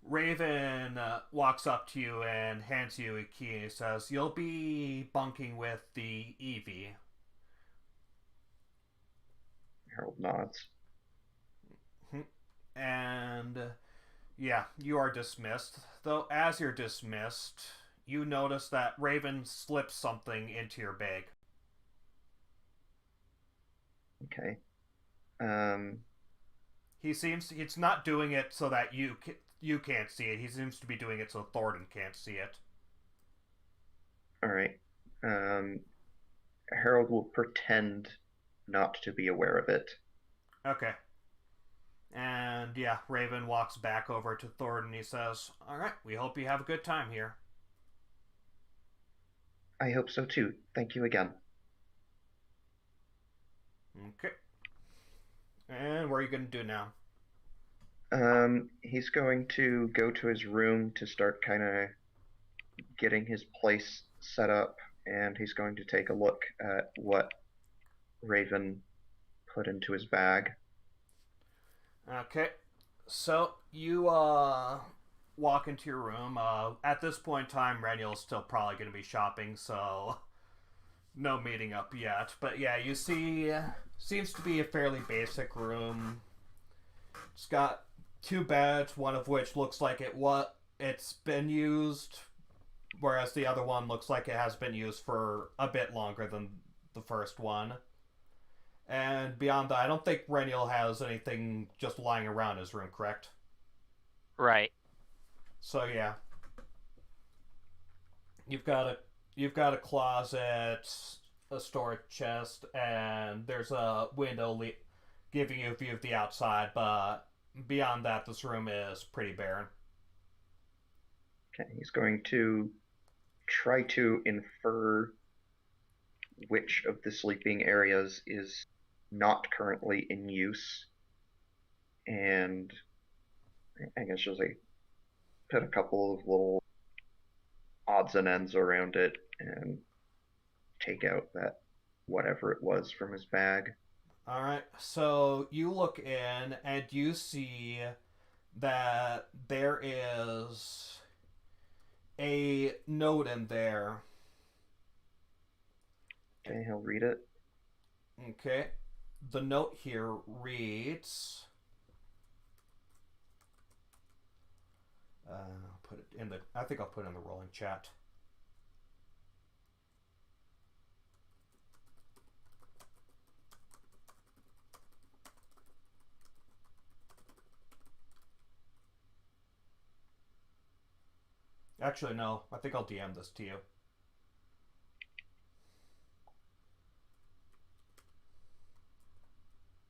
Raven walks up to you and hands you a key and says, you'll be bunking with the Eevee. Harold nods. And yeah, you are dismissed. Though as you're dismissed, you notice that Raven slips something into your bag. Okay. It's not doing it so that you can't see it. He seems to be doing it so Thornton can't see it. Alright. Harold will pretend not to be aware of it. Okay. And yeah, Raven walks back over to Thornton. He says, alright, we hope you have a good time here. I hope so too. Thank you again. Okay. And what are you going to do now? He's going to go to his room to start kind of getting his place set up, and he's going to take a look at what Raven put into his bag. Okay. So, you walk into your room. At this point in time, Reniel's still probably going to be shopping, so no meeting up yet. But yeah, you see, seems to be a fairly basic room. It's got 2 beds, one of which looks like it's been used, whereas the other one looks like it has been used for a bit longer than the first one. And beyond that, I don't think Reniel has anything just lying around his room, correct? Right. So yeah, you've got a closet, a storage chest, and there's a window giving you a view of the outside. But beyond that, this room is pretty barren. Okay, he's going to try to infer which of the sleeping areas is not currently in use, and I guess just like put a couple of little odds and ends around it and take out that whatever it was from his bag. Alright, so you look in and you see that there is a note in there. Okay, he'll read it. Okay. The note here reads... put it in the... I think I'll put it in the rolling chat. Actually, no. I think I'll DM this to you.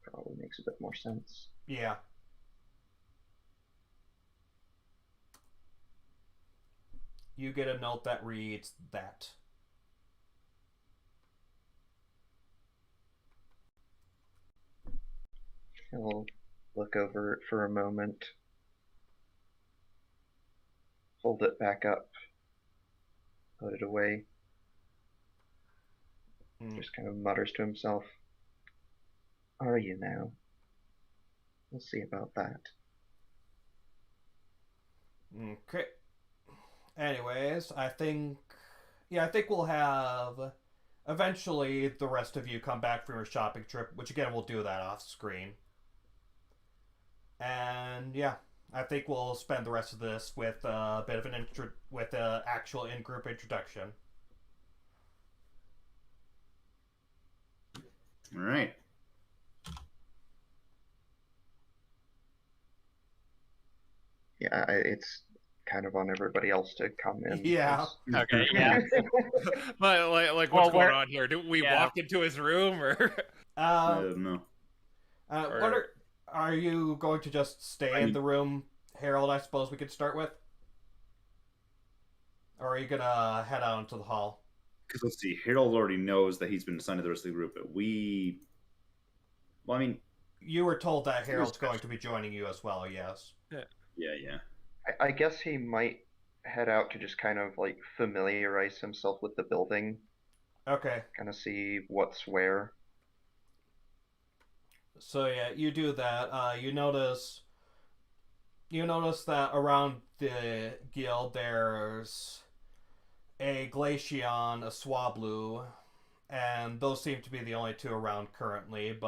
Probably probably makes a bit more sense. Yeah. You get a note that reads that. He'll look over it for a moment, hold it back up, put it away. Just kind of mutters to himself. Are you now? We'll see about that. Okay. Anyways, I think we'll have eventually the rest of you come back from your shopping trip, which again we'll do that off screen. And yeah, I think we'll spend the rest of this with a bit of an actual in-group introduction. All right. Yeah, it's kind of on everybody else to come in. Yeah. Okay, yeah. like Well, what's going on here? Do we yeah. walk into his room or? I don't know. What are you going to just stay in the room, Harold? I suppose we could start with, or are you gonna head out into the hall? Because let's see, Harold already knows that he's been assigned to the rest of the group, but well, I mean, you were told that Harold's going to be joining you as well. Yes. Yeah. I guess he might head out to just kind of like familiarize himself with the building. Okay. Kind of see what's where. So yeah, you do that. You notice that around the guild there's a Glaceon, a Swablu, and those seem to be the only two around currently,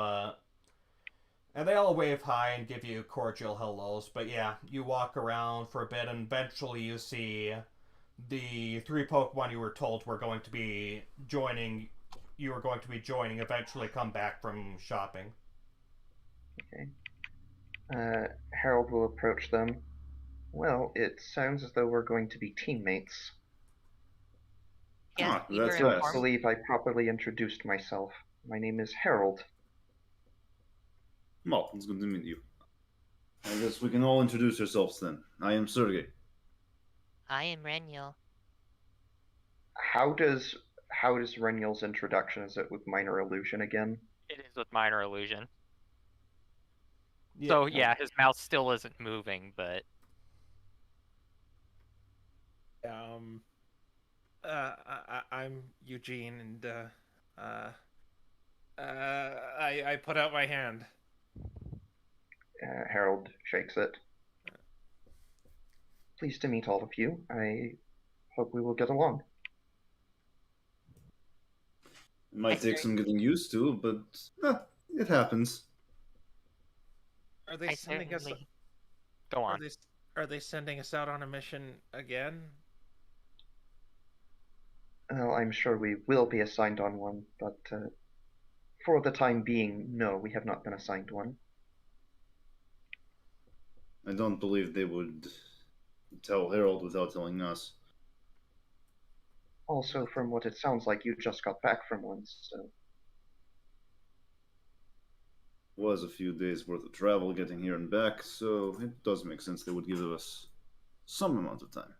and they all wave hi and give you cordial hellos. But yeah, you walk around for a bit and eventually you see the three Pokemon you were told were going to be joining eventually come back from shopping. Okay. Harold will approach them. Well, it sounds as though we're going to be teammates. Yes, we that's were I nice. don't believe I properly introduced myself. My name is Harold. Well, it's good to meet you. I guess we can all introduce ourselves then. I am Sergey. I am Renyel. How does Renyl's introduction? Is it with minor illusion again? It is with minor illusion. Yeah. So yeah, his mouth still isn't moving, but I'm Eugene, and I put out my hand. Harold shakes it. Pleased to meet all of you. I hope we will get along. It might take some getting used to, but it happens. Are they I sending us? certainly. go on. Are they sending us out on a mission again? Well, I'm sure we will be assigned on one, but for the time being, no, we have not been assigned one. I don't believe they would tell Harold without telling us. Also, from what it sounds like, you just got back from one, so... Was a few days worth of travel getting here and back, so it does make sense they would give us some amount of time.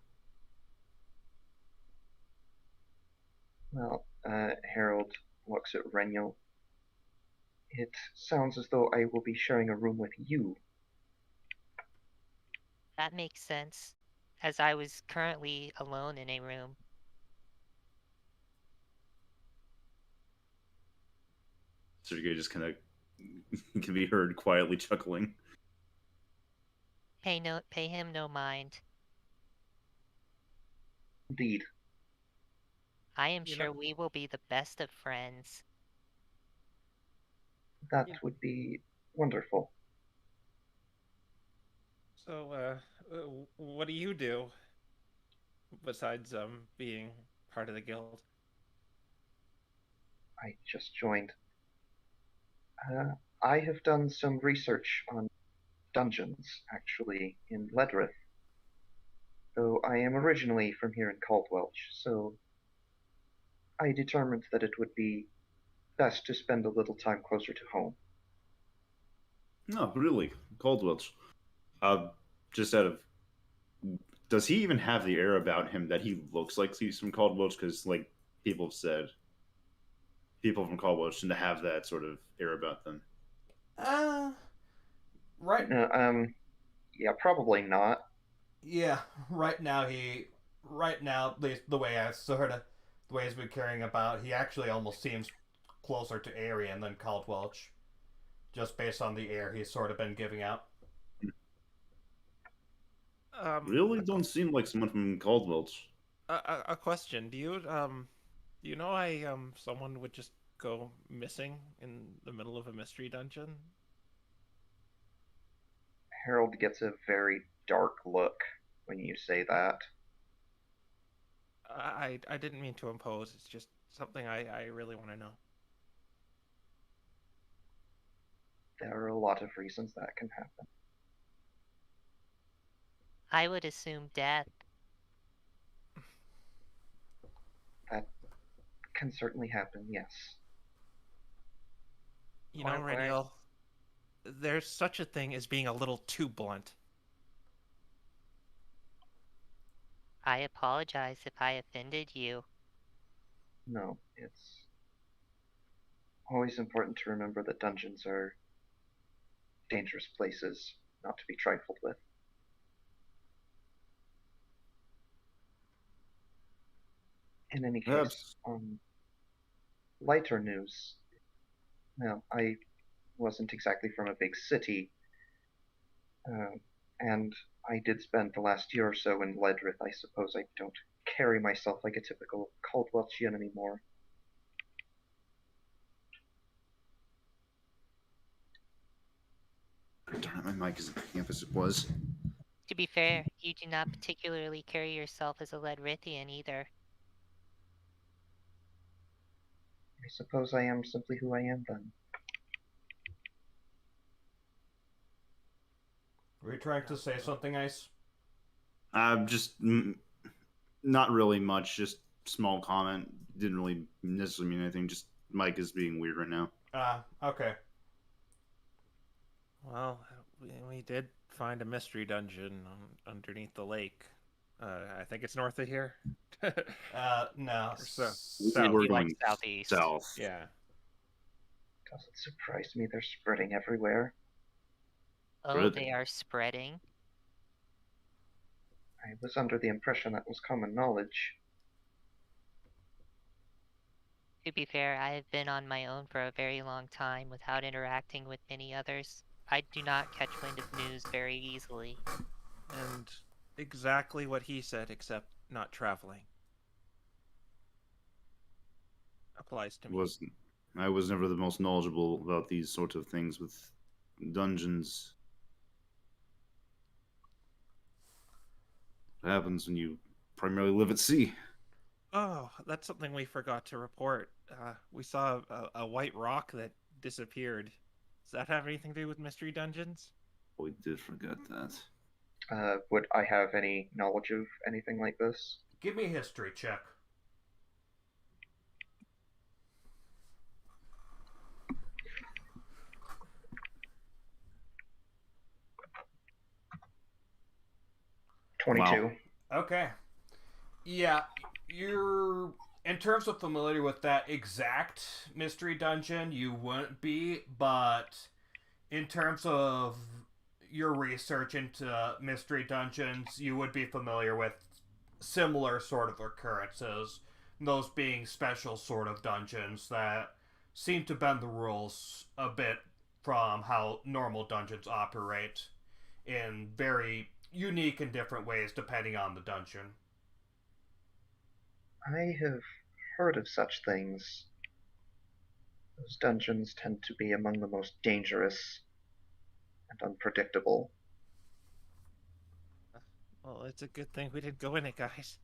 Well, Harold looks at Renyel. It sounds as though I will be sharing a room with you. That makes sense, as I was currently alone in a room. Sergey just kind of can be heard quietly chuckling. Pay him no mind. Indeed. I am You sure know- we will be the best of friends. That would be wonderful. So, what do you do besides being part of the guild? I just joined. I have done some research on dungeons, actually, in Ledrith. Though I am originally from here in Caldwelch, so I determined that it would be best to spend a little time closer to home. No, really, Caldwell's. Just out of, does he even have the air about him that he looks like he's from Caldwell's? Because like people have said, people from Caldwell tend to have that sort of air about them. Right. Yeah, probably not. Yeah, right now, at least the way the way he's been carrying about, he actually almost seems closer to Aryan than Caldwelch, just based on the air he's sort of been giving out. Really don't seem like someone from Caldwell's. A question: Do you know why someone would just go missing in the middle of a mystery dungeon? Harold gets a very dark look when you say that. I didn't mean to impose. It's just something I really want to know. There are a lot of reasons that can happen. I would assume death. That can certainly happen, yes. You know, Reniel, there's such a thing as being a little too blunt. I apologize if I offended you. No, it's always important to remember that dungeons are dangerous places not to be trifled with. In any case, on lighter news, now, I wasn't exactly from a big city, and I did spend the last year or so in Ledrith. I suppose I don't carry myself like a typical Caldwelchian anymore. Darn it, my mic isn't picking up as it was. To be fair, you do not particularly carry yourself as a Ledrithian either. I suppose I am simply who I am then. Were you trying to say something, Ice? Just not really much. Just small comment. Didn't really necessarily mean anything. Just Mike is being weird right now. Okay. Well, we did find a mystery dungeon underneath the lake. I think it's north of here. No. We were Like going southeast. south. Yeah. Doesn't surprise me, they're spreading everywhere. Oh, Really? they are spreading. I was under the impression that was common knowledge. To be fair, I have been on my own for a very long time without interacting with many others. I do not catch wind of news very easily. And exactly what he said, except not traveling. Applies to me. I was never the most knowledgeable about these sorts of things with dungeons. What happens when you primarily live at sea? Oh, that's something we forgot to report. We saw a white rock that disappeared. Does that have anything to do with mystery dungeons? We did forget that. Would I have any knowledge of anything like this? Give me a history check. $22. Wow. Okay. Yeah, you're in terms of familiar with that exact mystery dungeon, you wouldn't be, but in terms of your research into mystery dungeons, you would be familiar with similar sort of occurrences, those being special sort of dungeons that seem to bend the rules a bit from how normal dungeons operate in very unique and different ways depending on the dungeon. I have heard of such things. Those dungeons tend to be among the most dangerous and unpredictable. Well, it's a good thing we didn't go in it, guys.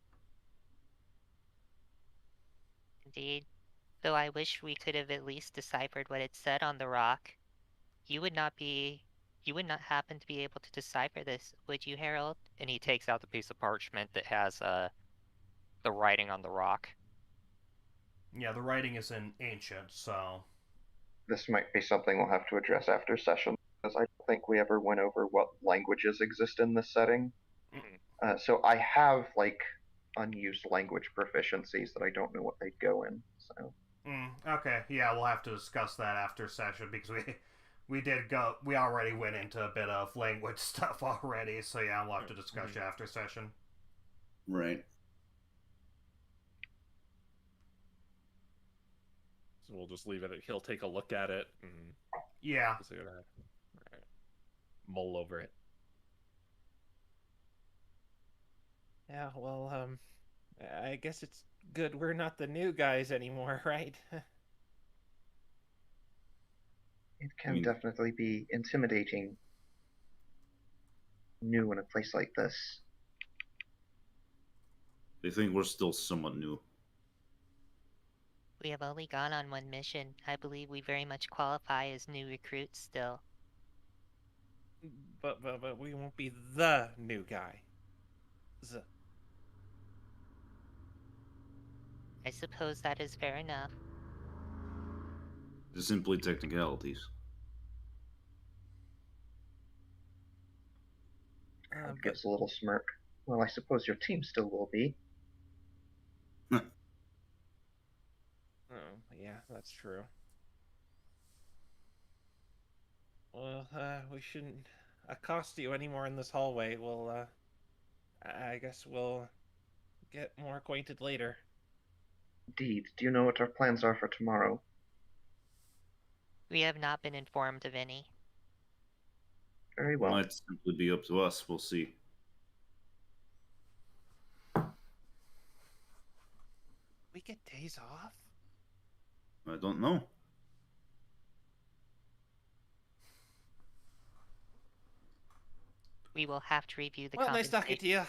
Indeed. Though I wish we could have at least deciphered what it said on the rock. You would not happen to be able to decipher this, would you, Harold? And he takes out the piece of parchment that has the writing on the rock. Yeah, the writing is in ancient, so... This might be something we'll have to address after session. I don't think we ever went over what languages exist in this setting. Mhm. So I have like unused language proficiencies that I don't know what they'd go in. So Okay, yeah, we'll have to discuss that after session because we already went into a bit of language stuff already. So yeah, we'll have to discuss it after session. Right. So we'll just leave it. He'll take a look at it and Yeah. just gonna mull over it. Yeah, well, I guess it's good we're not the new guys anymore, right? it can mean- definitely be intimidating new in a place like this. They think we're still somewhat new. We have only gone on one mission. I believe we very much qualify as new recruits still. But we won't be the new guy. I suppose that is fair enough. They're simply technicalities. Crowd gives a little smirk. Well, I suppose your team still will be. Oh, yeah, that's true. Well, we shouldn't accost you anymore in this hallway. Well, I guess we'll get more acquainted later. Indeed. Do you know what our plans are for tomorrow? We have not been informed of any. Very It well. might simply be up to us. We'll see. We get days off? I don't know. We will have to review the Well, nice talking to you.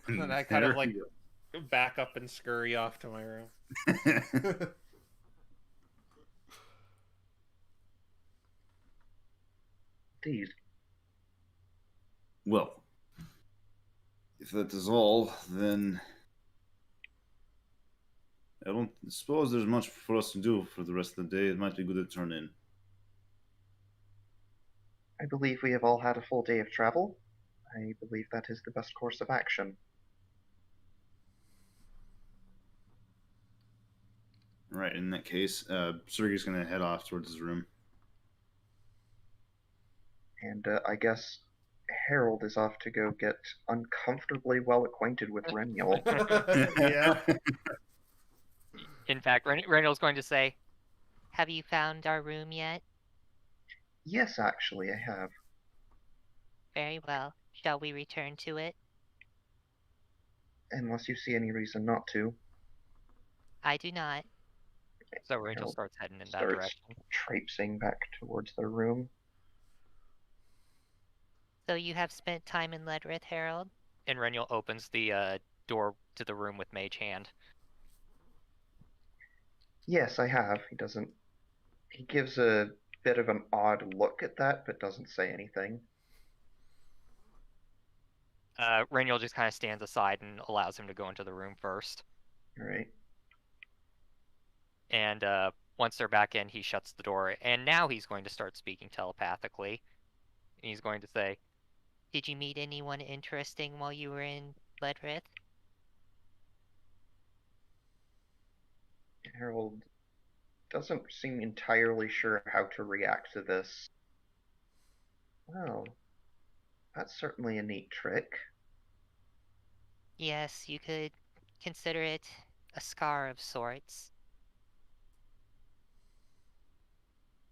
And I kind of like back up and scurry off to my room. Indeed. Well, if that is all, then I don't suppose there's much for us to do for the rest of the day. It might be good to turn in. I believe we have all had a full day of travel. I believe that is the best course of action. Right, in that case, Sergey's going to head off towards his room. And I guess Harold is off to go get uncomfortably well acquainted with Reniel. Yeah. In fact, Randall's going to say, Have you found our room yet? Yes, actually, I have. Very well. Shall we return to it? Unless you see any reason not to. I do not. so Randall Harold starts heading in that starts direction. traipsing back towards their room. So you have spent time in Ledrith, Harold? And Reniel opens the door to the room with Mage Hand. Yes, I have. He doesn't. He gives a bit of an odd look at that, but doesn't say anything. Reniel just kind of stands aside and allows him to go into the room first. All right. And once they're back in, he shuts the door. And now he's going to start speaking telepathically. And he's going to say, Did you meet anyone interesting while you were in Ledrith? Harold doesn't seem entirely sure how to react to this. Well, that's certainly a neat trick. Yes, you could consider it a scar of sorts.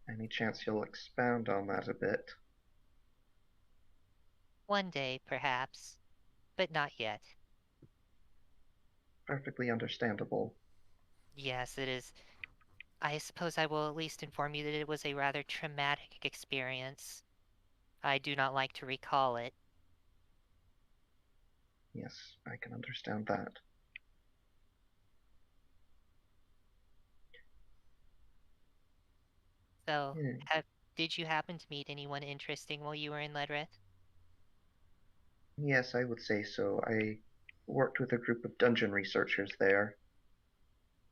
Any chance you'll expound on that a bit? One day, perhaps, but not yet. Perfectly understandable. Yes, it is. I suppose I will at least inform you that it was a rather traumatic experience. I do not like to recall it. Yes, I can understand that. So, Hmm. did you happen to meet anyone interesting while you were in Ledrith? Yes, I would say so. I worked with a group of dungeon researchers there.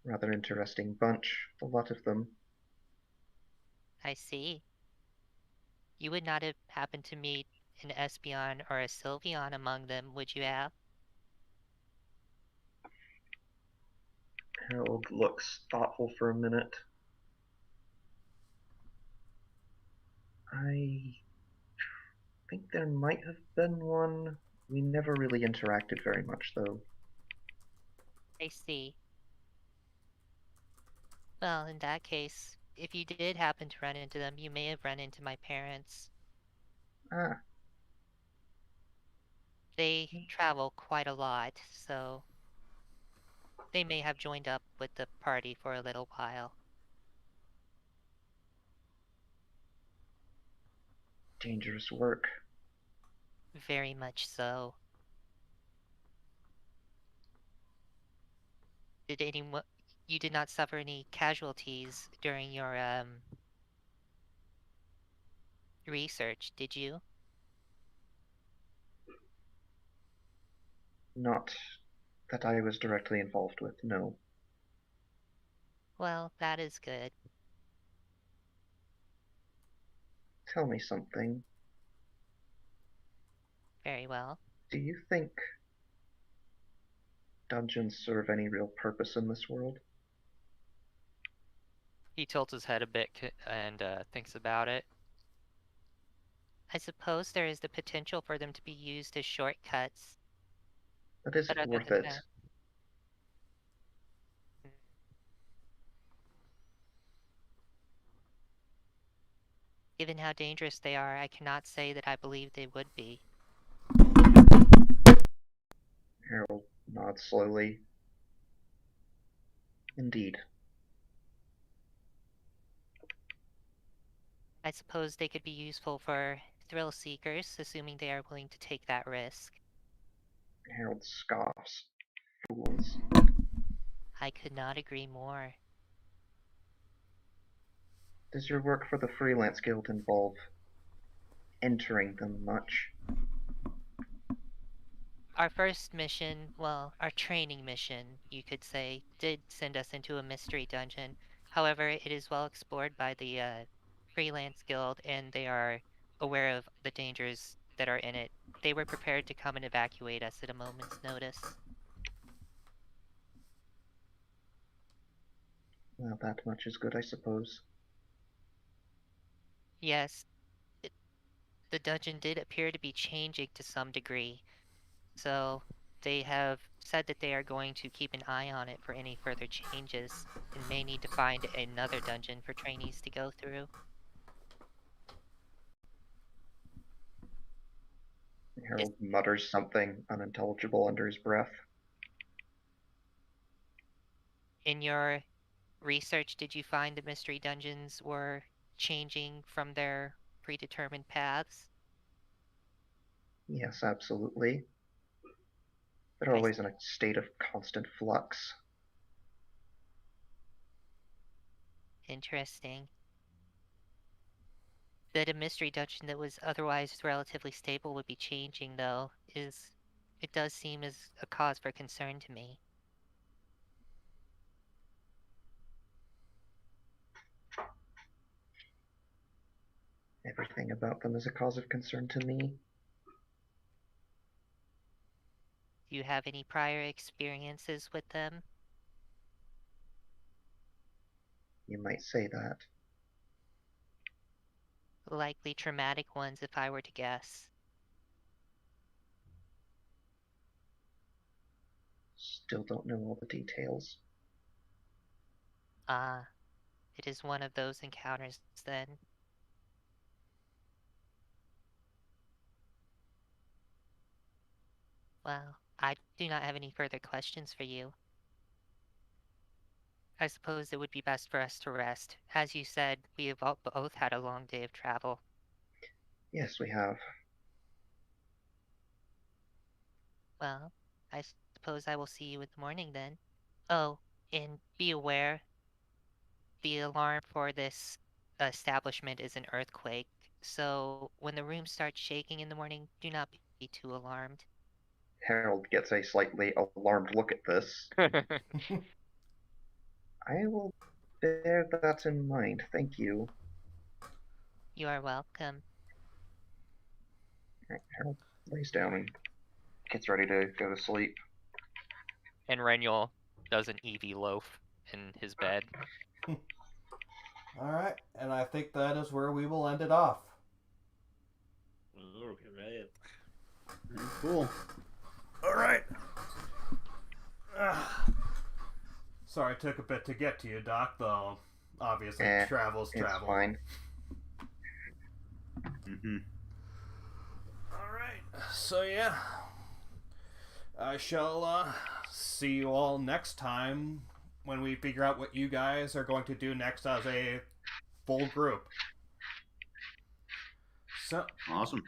Rather interesting bunch, a lot of them. I see. You would not have happened to meet an Espeon or a Sylveon among them, would you have? Harold looks thoughtful for a minute. I think there might have been one. We never really interacted very much, though. I see. Well, in that case, if you did happen to run into them, you may have run into my parents. Ah, They travel quite a lot, so they may have joined up with the party for a little while. dangerous work. Very much so. Did anyone... You did not suffer any casualties during your, research, did you? Not that I was directly involved with, no. Well, that is good. Tell me something. Very well. Do you think dungeons serve any real purpose in this world? He tilts his head a bit and thinks about it. I suppose there is the potential for them to be used as shortcuts. But is But it other worth than it? that... Given how dangerous they are, I cannot say that I believe they would be. Harold nods slowly. Indeed. I suppose they could be useful for thrill seekers, assuming they are willing to take that risk. Harold scoffs. Fools. I could not agree more. Does your work for the Freelance Guild involve entering them much? Our first mission, well, our training mission, you could say, did send us into a mystery dungeon. However, it is well explored by the Freelance Guild, and they are aware of the dangers that are in it. They were prepared to come and evacuate us at a moment's notice. Well, that much is good, I suppose. Yes, the dungeon did appear to be changing to some degree, so they have said that they are going to keep an eye on it for any further changes, and may need to find another dungeon for trainees to go through. Harold mutters something unintelligible under his breath. In your research, did you find the mystery dungeons were changing from their predetermined paths? Yes, absolutely. They're I always in a state of constant flux. Interesting. That a mystery dungeon that was otherwise relatively stable would be changing, though, it does seem as a cause for concern to me. Everything about them is a cause of concern to me. Do you have any prior experiences with them? You might say that. Likely traumatic ones, if I were to guess. Still don't know all the details. Ah, it is one of those encounters, then. Well, I do not have any further questions for you. I suppose it would be best for us to rest. As you said, we have both had a long day of travel. Yes, we have. Well, I suppose I will see you in the morning then. Oh, and be aware, the alarm for this establishment is an earthquake, so when the room starts shaking in the morning, do not be too alarmed. Harold gets a slightly alarmed look at this. I will bear that in mind, thank you. You are welcome. Harold lays down and gets ready to go to sleep. And Renuel does an Eevee loaf in his bed. Alright, and I think that is where we will end it off. Okay, Cool. Alright. Sorry it took a bit to get to you, Doc, though. Obviously, travel's It's travel. fine. Mm-hmm. Alright, so yeah. I shall see you all next time when we figure out what you guys are going to do next as a full group. So, Awesome.